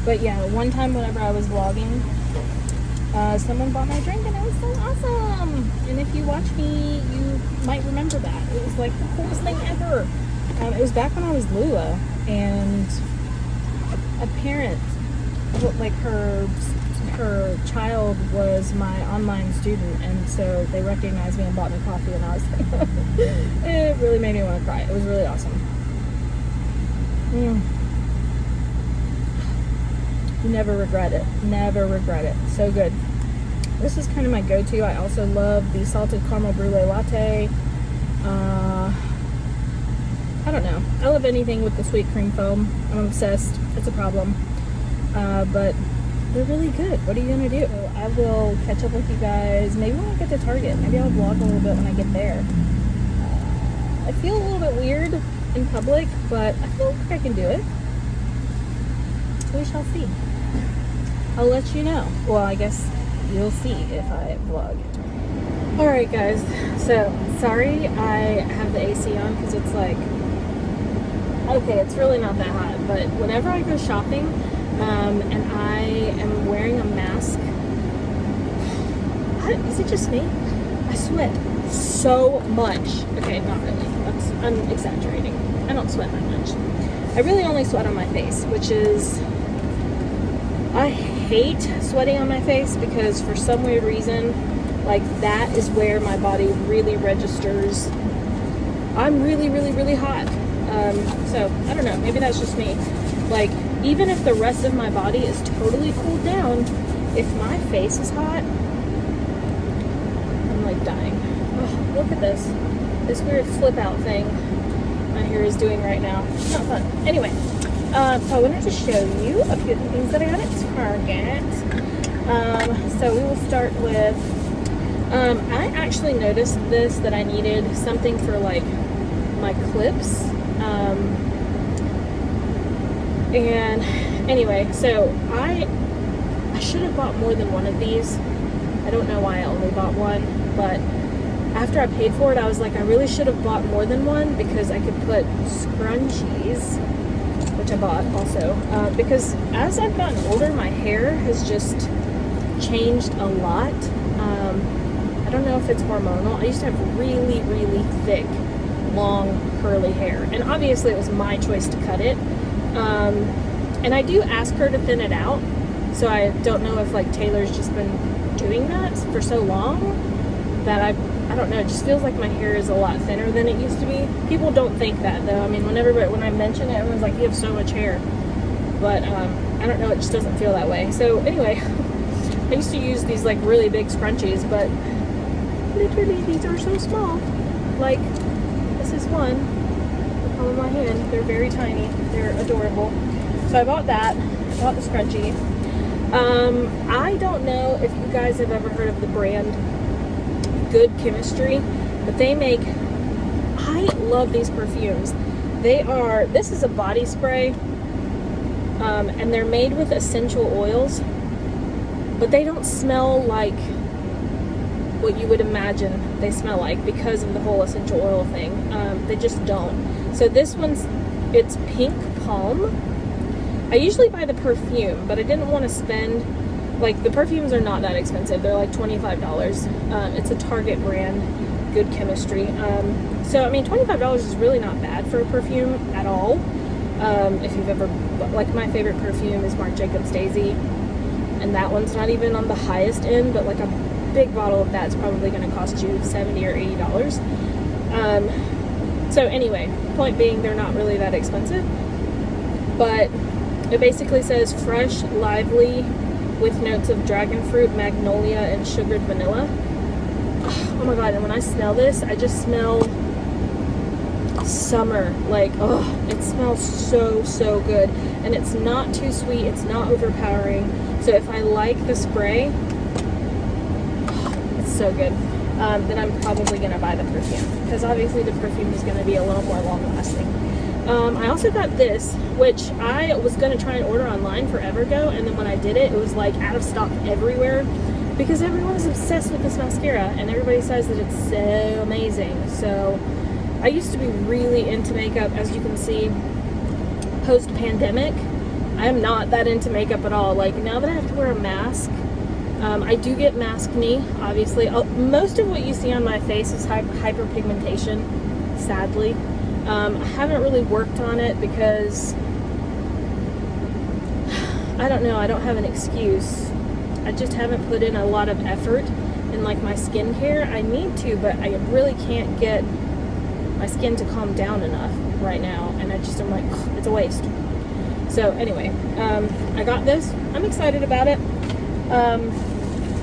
A: But yeah, one time whenever I was vlogging, someone bought my drink and it was so awesome. And if you watch me, you might remember that. It was like the coolest thing ever. It was back when I was Lula, and a parent, like her child was my online student, and so they recognized me and bought me coffee, and I was like, it really made me want to cry. It was really awesome. Never regret it. Never regret it. So good. This is kind of my go-to. I also love the salted caramel brulee latte. I don't know. I love anything with the sweet cream foam. I'm obsessed. It's a problem. But they're really good. What are you going to do? So I will catch up with you guys maybe when I get to Target. Maybe I'll vlog a little bit when I get there. I feel a little bit weird in public, but I feel like I can do it. We shall see. I'll let you know. Well, I guess you'll see if I vlog. Alright guys, so sorry I have the AC on because it's like, okay, it's really not that hot, but whenever I go shopping and I am wearing a mask, is it just me? I sweat so much. Okay, not really. I'm exaggerating. I don't sweat that much. I really only sweat on my face, which is, I hate sweating on my face because for some weird reason, like that is where my body really registers I'm really, really, really hot. So I don't know, maybe that's just me. Like, even if the rest of my body is totally cooled down, if my face is hot, I'm like dying. Oh, look at this weird flip out thing my hair is doing right now. Not fun. Anyway, so I wanted to show you a few things that I got at Target. So we will start with, I actually noticed that I needed something for like my clips. And anyway, so I should have bought more than one of these. I don't know why I only bought one, but after I paid for it, I was like, I really should have bought more than one because I could put scrunchies, which I bought also, because as I've gotten older, my hair has just changed a lot. I don't know if it's hormonal. I used to have really, really thick, long, curly hair, and obviously it was my choice to cut it. And I do ask her to thin it out, so I don't know if like Taylor's just been doing that for so long that I don't know, it just feels like my hair is a lot thinner than it used to be. People don't think that though. I mean, when I mention it, everyone's like, you have so much hair, but I don't know, it just doesn't feel that way. So anyway, I used to use these like really big scrunchies, but literally these are so small. Like, this is one, the palm of my hand. They're very tiny. They're adorable. So I bought that. I bought the scrunchie. I don't know if you guys have ever heard of the brand Good Chemistry, but they make, I love these perfumes. This is a body spray, and they're made with essential oils, but they don't smell like what you would imagine they smell like because of the whole essential oil thing. They just don't. So this one's, it's Pink Palm. I usually buy the perfume, but I didn't want to spend, like, the perfumes are not that expensive. They're like $25. It's a Target brand, Good Chemistry. So, I mean, $25 is really not bad for a perfume at all. If you've ever, like, my favorite perfume is Marc Jacobs Daisy, and that one's not even on the highest end, but like a big bottle of that's probably going to cost you $70 or $80. So anyway, point being, they're not really that expensive, but it basically says fresh, lively, with notes of dragon fruit, magnolia, and sugared vanilla. Oh my god, and when I smell this, I just smell summer. Like, oh, it smells so, so good. And it's not too sweet, it's not overpowering. So if I like the spray, it's so good. Then I'm probably going to buy the perfume, because obviously the perfume is going to be a little more long-lasting. I also got this, which I was going to try and order online forever ago, and then when I did it, it was like out of stock everywhere, because everyone is obsessed with this mascara, and everybody says that it's so amazing. So I used to be really into makeup, as you can see, post-pandemic. I am not that into makeup at all. Like, now that I have to wear a mask, I do get maskne, obviously. Most of what you see on my face is hyperpigmentation, sadly. I haven't really worked on it because, I don't know, I don't have an excuse. I just haven't put in a lot of effort in like my skincare. I need to, but I really can't get my skin to calm down enough right now, and I'm like, it's a waste. So anyway, I got this. I'm excited about it.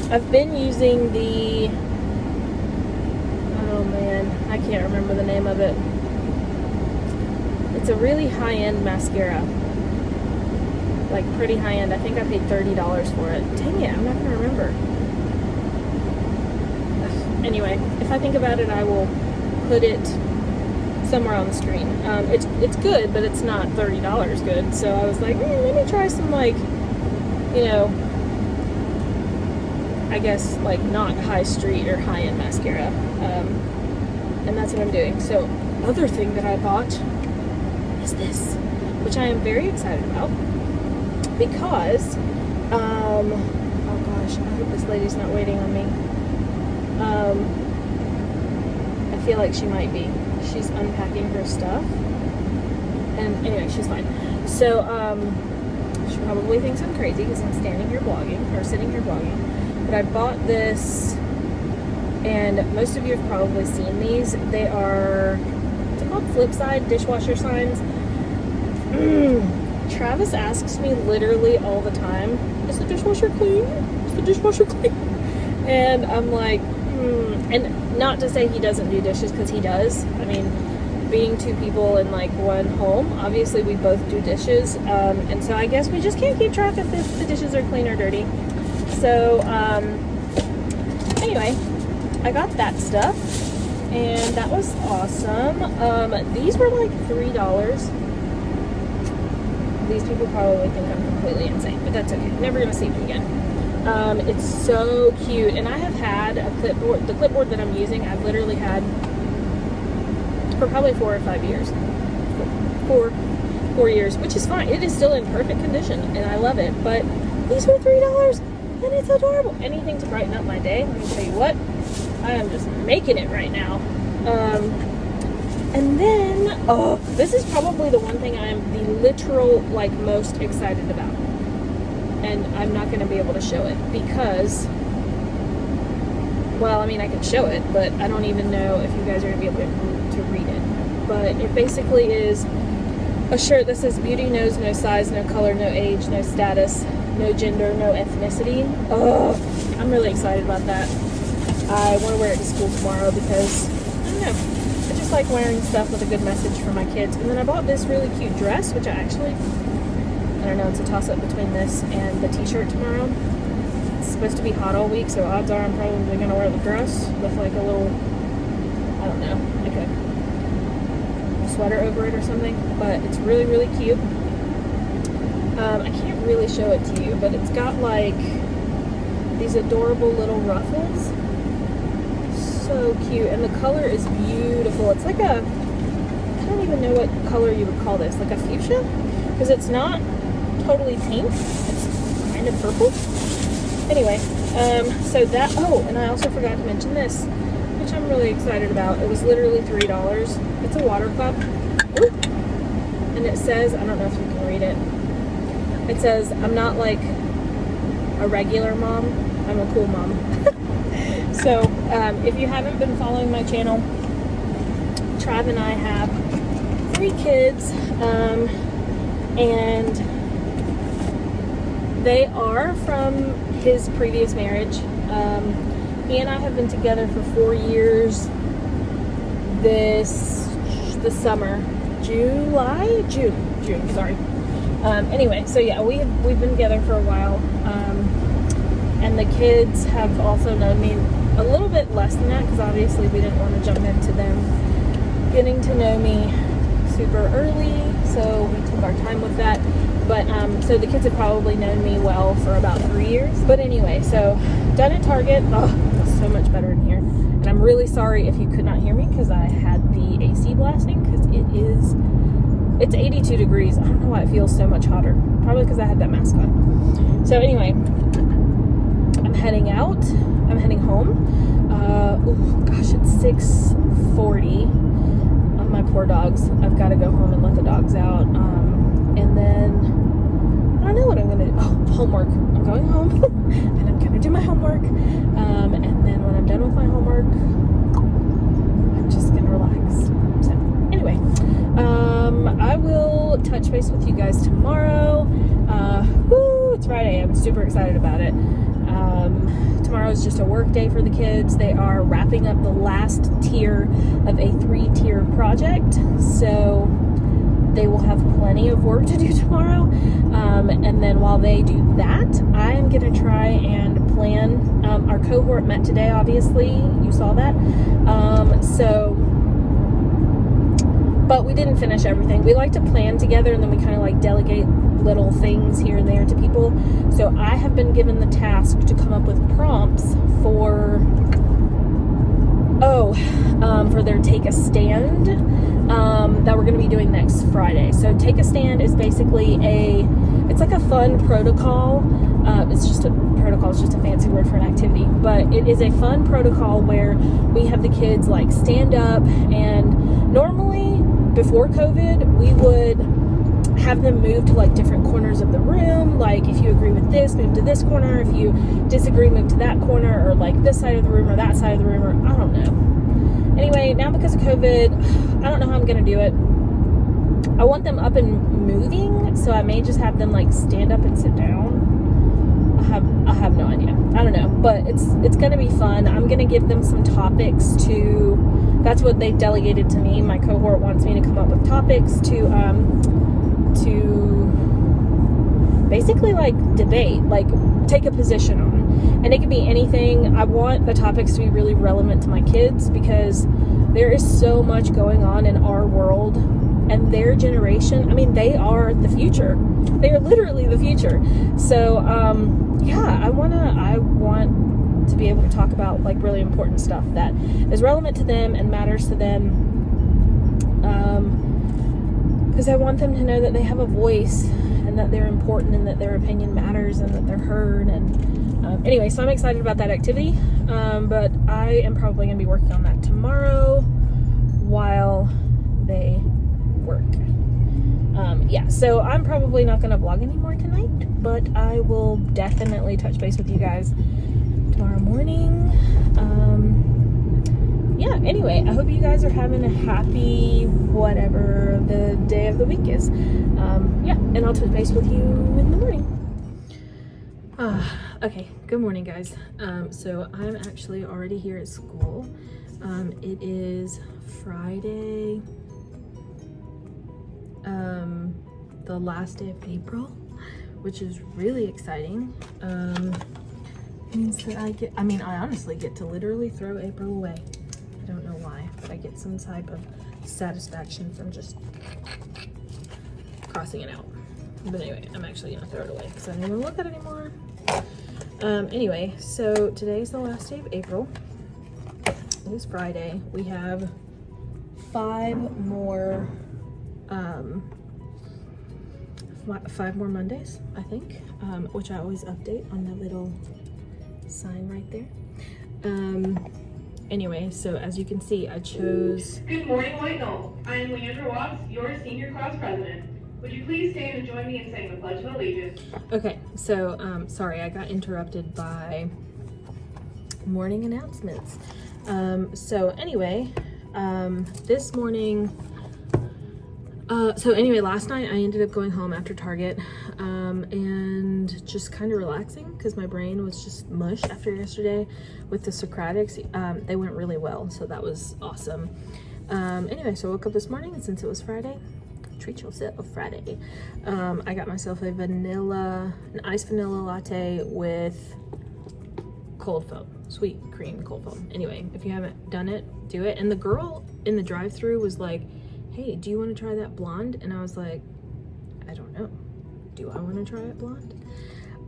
A: I've been using the, oh man, I can't remember the name of it. It's a really high-end mascara. Like, pretty high-end. I think I paid $30 for it. Dang it, I'm not gonna remember. Anyway, if I think about it, I will put it somewhere on the screen. It's good, but it's not $30 good. So I was like, let me try some, like, you know, I guess, like, not high street or high-end mascara. And that's what I'm doing. So, other thing that I bought is this, which I am very excited about because, oh gosh, I hope this lady's not waiting on me. I feel like she might be. She's unpacking her stuff. And anyway, she's fine. So, she probably thinks I'm crazy because I'm standing here vlogging, or sitting here vlogging. But I bought this, and most of you have probably seen these. They are, what's it called? Flipside dishwasher signs. Travis asks me literally all the time, is the dishwasher clean? Is the dishwasher clean? And I'm like, and not to say he doesn't do dishes, because he does. I mean, being two people in like one home, obviously we both do dishes, and so I guess we just can't keep track of if the dishes are clean or dirty. So anyway, I got that stuff, and that was awesome. These were like $3. These people probably think I'm completely insane, but that's okay. Never gonna see them again. It's so cute, and I have had a clipboard. The clipboard that I'm using, I've literally had for probably 4 or 5 years. 4 years, which is fine. It is still in perfect condition, and I love it. But these were $3, and it's adorable. Anything to brighten up my day. Let me tell you what, I am just making it right now. And then, oh, this is probably the one thing I am the literal, like, most excited about. And I'm not going to be able to show it because, well, I mean, I can show it, but I don't even know if you guys are going to be able to read it. But it basically is a shirt that says beauty knows no size, no color, no age, no status, no gender, no ethnicity. Oh, I'm really excited about that. I want to wear it to school tomorrow because, I don't know, I just like wearing stuff with a good message for my kids. And then I bought this really cute dress, which I don't know, it's a toss-up between this and the t-shirt tomorrow. It's supposed to be hot all week, so odds are I'm probably going to wear the dress with like a little, I don't know, like a sweater over it or something. But it's really, really cute. I can't really show it to you, but it's got like these adorable little ruffles. So cute, and the color is beautiful. It's like a, I don't even know what color you would call this, like a fuchsia, because it's not totally pink, it's kind of purple. Anyway, so that, oh, and I also forgot to mention this, which I'm really excited about. It was literally $3. It's a water cup. Ooh. And it says, I don't know if you can read it, it says, I'm not like a regular mom, I'm a cool mom. So, if you haven't been following my channel, Trav and I have 3 kids, and they are from his previous marriage. He and I have been together for 4 years this summer. June, sorry. Anyway, so yeah, we've been together for a while, and the kids have also known me a little bit less than that, because obviously we didn't want to jump into them getting to know me super early, so we took our time with that. But so the kids have probably known me well for about 3 years. But anyway, so done at Target. Oh, it's so much better in here. And I'm really sorry if you could not hear me, because I had the AC blasting, because it's 82 degrees. I don't know why it feels so much hotter. Probably because I had that mask on. So anyway, I'm heading out. I'm heading home. Oh gosh, it's 6:40. My poor dogs. I've got to go home and let the dogs out. And then I don't know what I'm gonna do. Oh, homework. I'm going home and I'm gonna do my homework. And then when I'm done with my homework, I'm just gonna relax. So anyway, I will touch base with you guys tomorrow. Woo, it's Friday. I'm super excited about it. Tomorrow is just a work day for the kids. They are wrapping up the last tier of a 3-tier project, so they will have plenty of work to do tomorrow. And then while they do that, I am going to try and plan. Our cohort met today, obviously. You saw that. But we didn't finish everything. We like to plan together, and then we kind of like delegate little things here and there to people. So I have been given the task to come up with prompts for their Take a Stand that we're going to be doing next Friday. So Take a Stand is basically it's like a fun protocol. It's just a fancy word for an activity, but it is a fun protocol where we have the kids like stand up, and normally before COVID we would have them move to like different corners of the room. Like if you agree with this, move to this corner. If you disagree, move to that corner, or like this side of the room or that side of the room, or I don't know. Anyway, now because of COVID, I don't know how I'm gonna do it. I want them up and moving, so I may just have them like stand up and sit down. I have no idea. I don't know, but it's gonna be fun. I'm gonna give them some topics that's what they delegated to me. My cohort wants me to come up with topics to basically like debate, like take a position on. And it could be anything. I want the topics to be really relevant to my kids because there is so much going on in our world and their generation. I mean, they are the future. They are literally the future. So, I want to be able to talk about like really important stuff that is relevant to them and matters to them. Because I want them to know that they have a voice and that they're important and that their opinion matters and that they're heard. And anyway, so I'm excited about that activity. But I am probably going to be working on that tomorrow while they work. So I'm probably not going to vlog anymore tonight, but I will definitely touch base with you guys tomorrow morning. Anyway, I hope you guys are having a happy whatever the day of the week is. And I'll touch base with you in the morning. Okay, good morning, guys. So I'm actually already here at school. It is Friday, the last day of April, which is really exciting. Means that I honestly get to literally throw April away. I don't know why, but I get some type of satisfaction from just crossing it out. But anyway, I'm actually gonna throw it away because I don't even look at it anymore. Anyway, so today's the last day of April. It is Friday. We have 5 more Mondays, I think, which I always update on the little sign right there. Anyway, so as you can see, I chose...
D: Good morning, White Knoll. I am Leandra Watts, your senior class president. Would you please stand and join me in saying the Pledge of Allegiance?
A: Okay, so, sorry, I got interrupted by morning announcements. So anyway, this morning... last night I ended up going home after Target and just kind of relaxing because my brain was just mush after yesterday with the Socratics. They went really well, so that was awesome. Anyway, so I woke up this morning, and since it was Friday, treat yourself Friday. I got myself an iced vanilla latte with cold foam, sweet cream cold foam. Anyway, if you haven't done it, do it. And the girl in the drive-thru was like, hey, do you want to try that blonde? And I was like, I don't know. Do I want to try it blonde?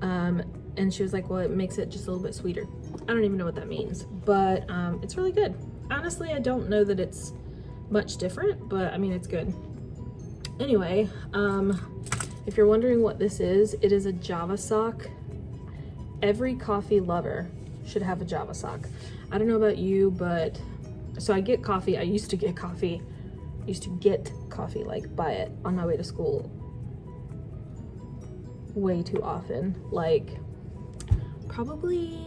A: And she was like, well, it makes it just a little bit sweeter. I don't even know what that means, but it's really good. Honestly, I don't know that it's much different, but I mean, it's good. Anyway, if you're wondering what this is, it is a Java sock. Every coffee lover should have a Java sock. I don't know about you, but so I get coffee. I used to get coffee, like buy it on my way to school way too often, like probably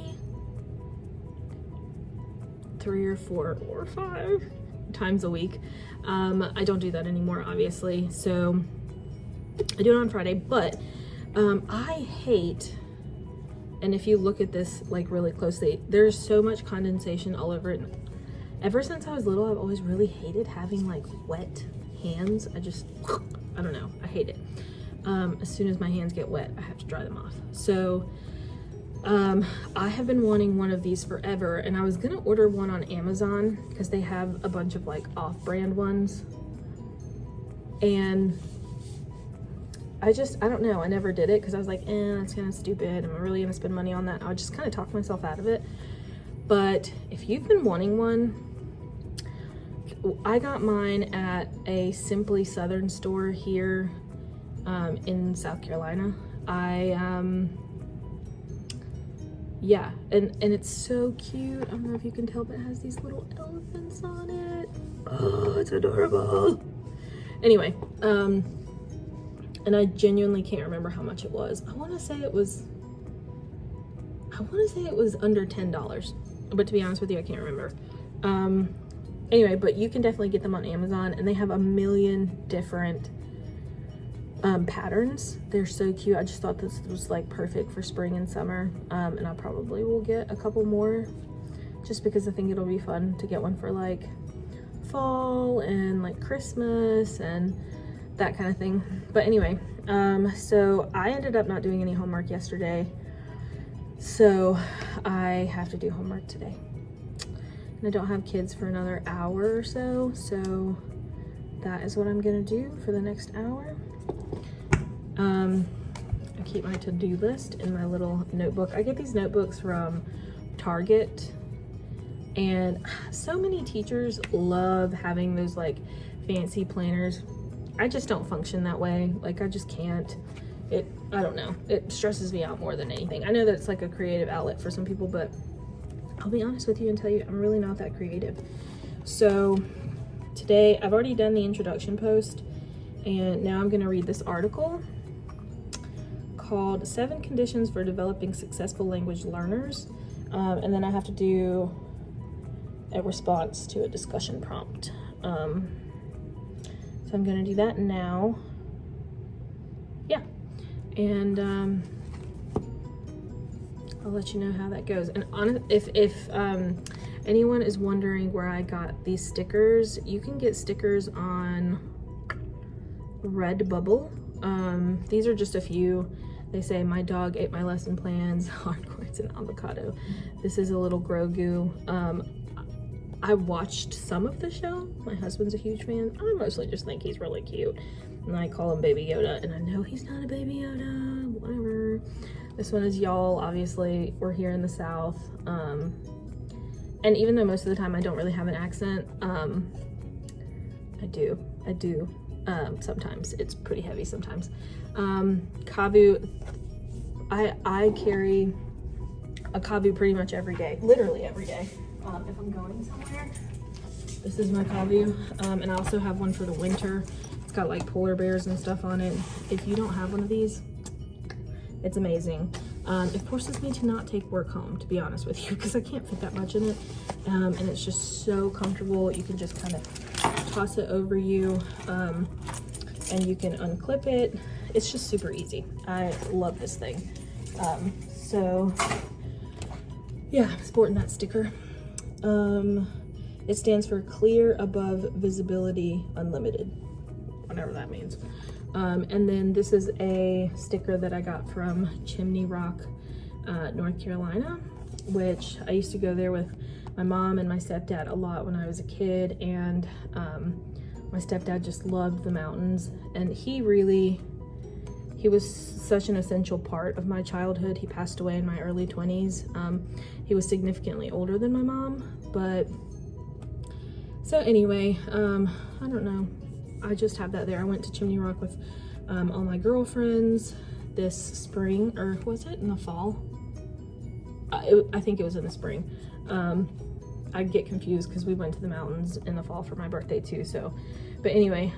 A: 3 or 4 or 5 times a week. I don't do that anymore, obviously, so I do it on Friday, but I hate, and if you look at this like really closely, there's so much condensation all over it. Ever since I was little, I've always really hated having like wet hands. I don't know, I hate it. As soon as my hands get wet, I have to dry them off. So I have been wanting one of these forever, and I was gonna order one on Amazon because they have a bunch of like off-brand ones, and I don't know, I never did it because I was like, it's kind of stupid. Am I really gonna spend money on that? I would just kind of talk myself out of it. But if you've been wanting one, I got mine at a Simply Southern store here in South Carolina. Yeah, and it's so cute. I don't know if you can tell, but it has these little elephants on it. Oh, it's adorable. Anyway, and I genuinely can't remember how much it was. I want to say it was under $10, but to be honest with you, I can't remember. Anyway, but you can definitely get them on Amazon, and they have a million different patterns. They're so cute. I just thought this was like perfect for spring and summer, and I probably will get a couple more just because I think it'll be fun to get one for like fall and like Christmas and that kind of thing. But anyway, so I ended up not doing any homework yesterday, so I have to do homework today, and I don't have kids for another hour or so, so that is what I'm gonna do for the next hour. I keep my to-do list in my little notebook. I get these notebooks from Target, and so many teachers love having those like fancy planners. I just don't function that way. Like, I just can't. I don't know. It stresses me out more than anything. I know that it's like a creative outlet for some people, but I'll be honest with you and tell you, I'm really not that creative. So today, I've already done the introduction post, and now I'm gonna read this article called 7 Conditions for Developing Successful Language Learners. And then I have to do a response to a discussion prompt. So I'm gonna do that now. Yeah, and I'll let you know how that goes. And if anyone is wondering where I got these stickers, you can get stickers on Redbubble. These are just a few. They say, my dog ate my lesson plans, hardcore, and avocado. This is a little Grogu. I watched some of the show. My husband's a huge fan. I mostly just think he's really cute. And I call him Baby Yoda, and I know he's not a Baby Yoda, whatever. This one is y'all. Obviously, we're here in the South. And even though most of the time I don't really have an accent, I do. Sometimes it's pretty heavy sometimes. Kavu, I carry a Kavu pretty much every day, literally every day. If I'm going somewhere, this is my Kavu. And I also have one for the winter. It's got like polar bears and stuff on it. If you don't have one of these, it's amazing. It forces me to not take work home, to be honest with you, because I can't fit that much in it. And it's just so comfortable. You can just kind of toss it over you, and you can unclip it. It's just super easy. I love this thing. So yeah, I'm sporting that sticker. It stands for Clear Above Visibility Unlimited, whatever that means. And then this is a sticker that I got from Chimney Rock, North Carolina, which I used to go there with my mom and my stepdad a lot when I was a kid. And my stepdad just loved the mountains, and he was such an essential part of my childhood. He passed away in my early 20s. He was significantly older than my mom, but so anyway, I don't know. I just have that there. I went to Chimney Rock with all my girlfriends this spring, or was it in the fall? I think it was in the spring. I get confused because we went to the mountains in the fall for my birthday too, so. But anyway,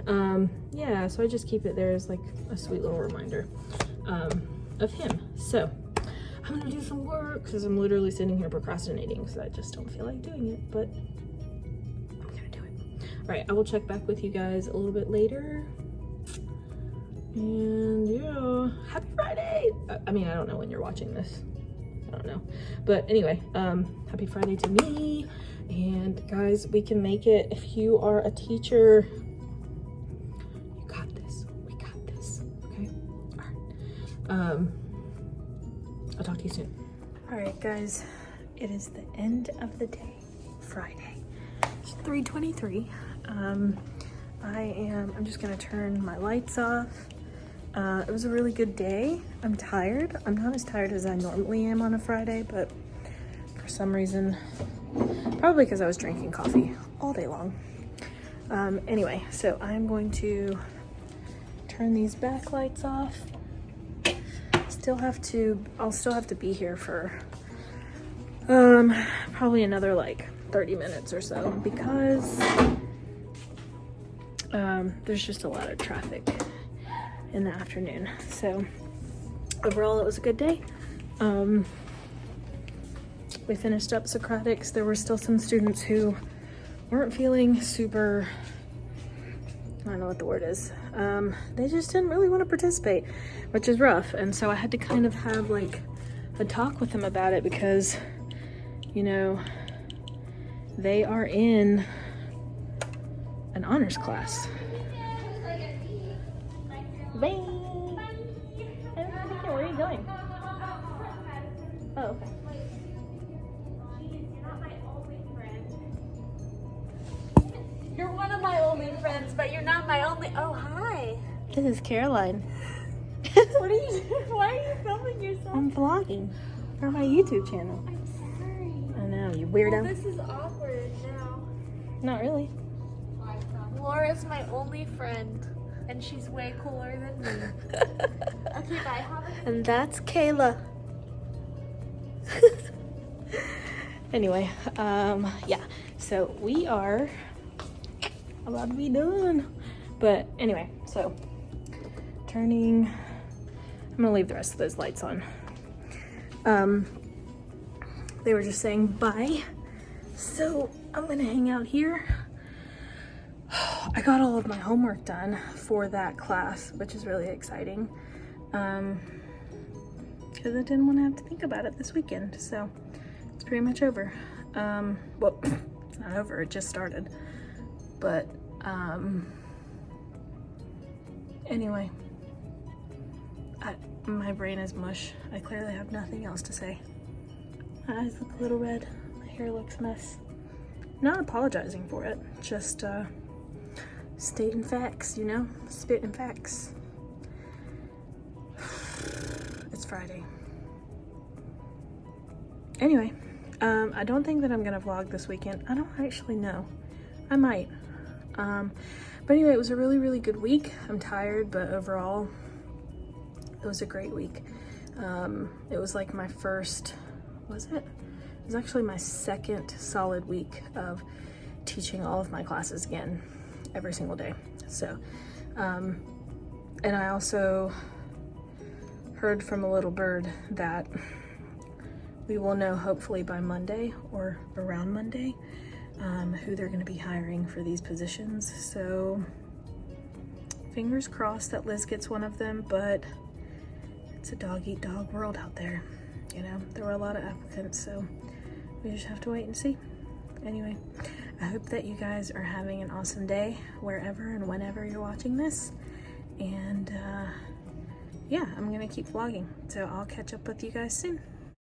A: yeah, so I just keep it there as like a sweet little reminder of him. So I'm gonna do some work because I'm literally sitting here procrastinating because I just don't feel like doing it, but I'm gonna do it. All right, I will check back with you guys a little bit later. And yeah, happy Friday. I mean, I don't know when you're watching this. I don't know. But anyway, happy Friday to me. And guys, we can make it. If you are a teacher, you got this. We got this. Okay? All right. I'll talk to you soon. All right, guys. It is the end of the day. Friday. It's 3:23. I'm just gonna turn my lights off It was a really good day. I'm tired. I'm not as tired as I normally am on a Friday, but for some reason, probably because I was drinking coffee all day long. Anyway, so I'm going to turn these backlights off. I'll still have to be here for probably another like 30 minutes or so because there's just a lot of traffic in the afternoon. So overall it was a good day. We finished up Socratics. There were still some students who weren't feeling super, I don't know what the word is. They just didn't really want to participate, which is rough. And so I had to kind of have like a talk with them about it because, you know, they are in an honors class. Bye. Where are you going? Oh, okay.
B: You're one of my only friends, but you're not my only. Oh, hi.
A: This is Caroline.
B: What are you doing? Why are you filming yourself?
A: I'm vlogging for my YouTube channel.
B: I'm sorry.
A: I know, you weirdo.
B: Well, this is awkward now.
A: Not really.
B: Laura's my only friend, and she's way cooler than me. Okay, bye.
A: And that's Kayla. Anyway, yeah, so we are about to be done. But anyway, so I'm gonna leave the rest of those lights on. They were just saying bye. So I'm gonna hang out here. I got all of my homework done for that class, which is really exciting. Because I didn't want to have to think about it this weekend. So it's pretty much over. Well, it's not over, it just started. But anyway, my brain is mush. I clearly have nothing else to say. My eyes look a little red. My hair looks a mess. Not apologizing for it, just stating facts, you know? Spitting facts. It's Friday. Anyway, I don't think that I'm gonna vlog this weekend. I don't actually know. I might. But anyway, it was a really, really good week. I'm tired, but overall, it was a great week. It was like my first, was it? It was actually my second solid week of teaching all of my classes again, every single day. So, and I also heard from a little bird that we will know hopefully by Monday or around Monday who they're going to be hiring for these positions. So fingers crossed that Liz gets one of them, but it's a dog-eat-dog world out there. You know, there were a lot of applicants, so we just have to wait and see. Anyway, I hope that you guys are having an awesome day wherever and whenever you're watching this. And yeah, I'm gonna keep vlogging, so I'll catch up with you guys soon.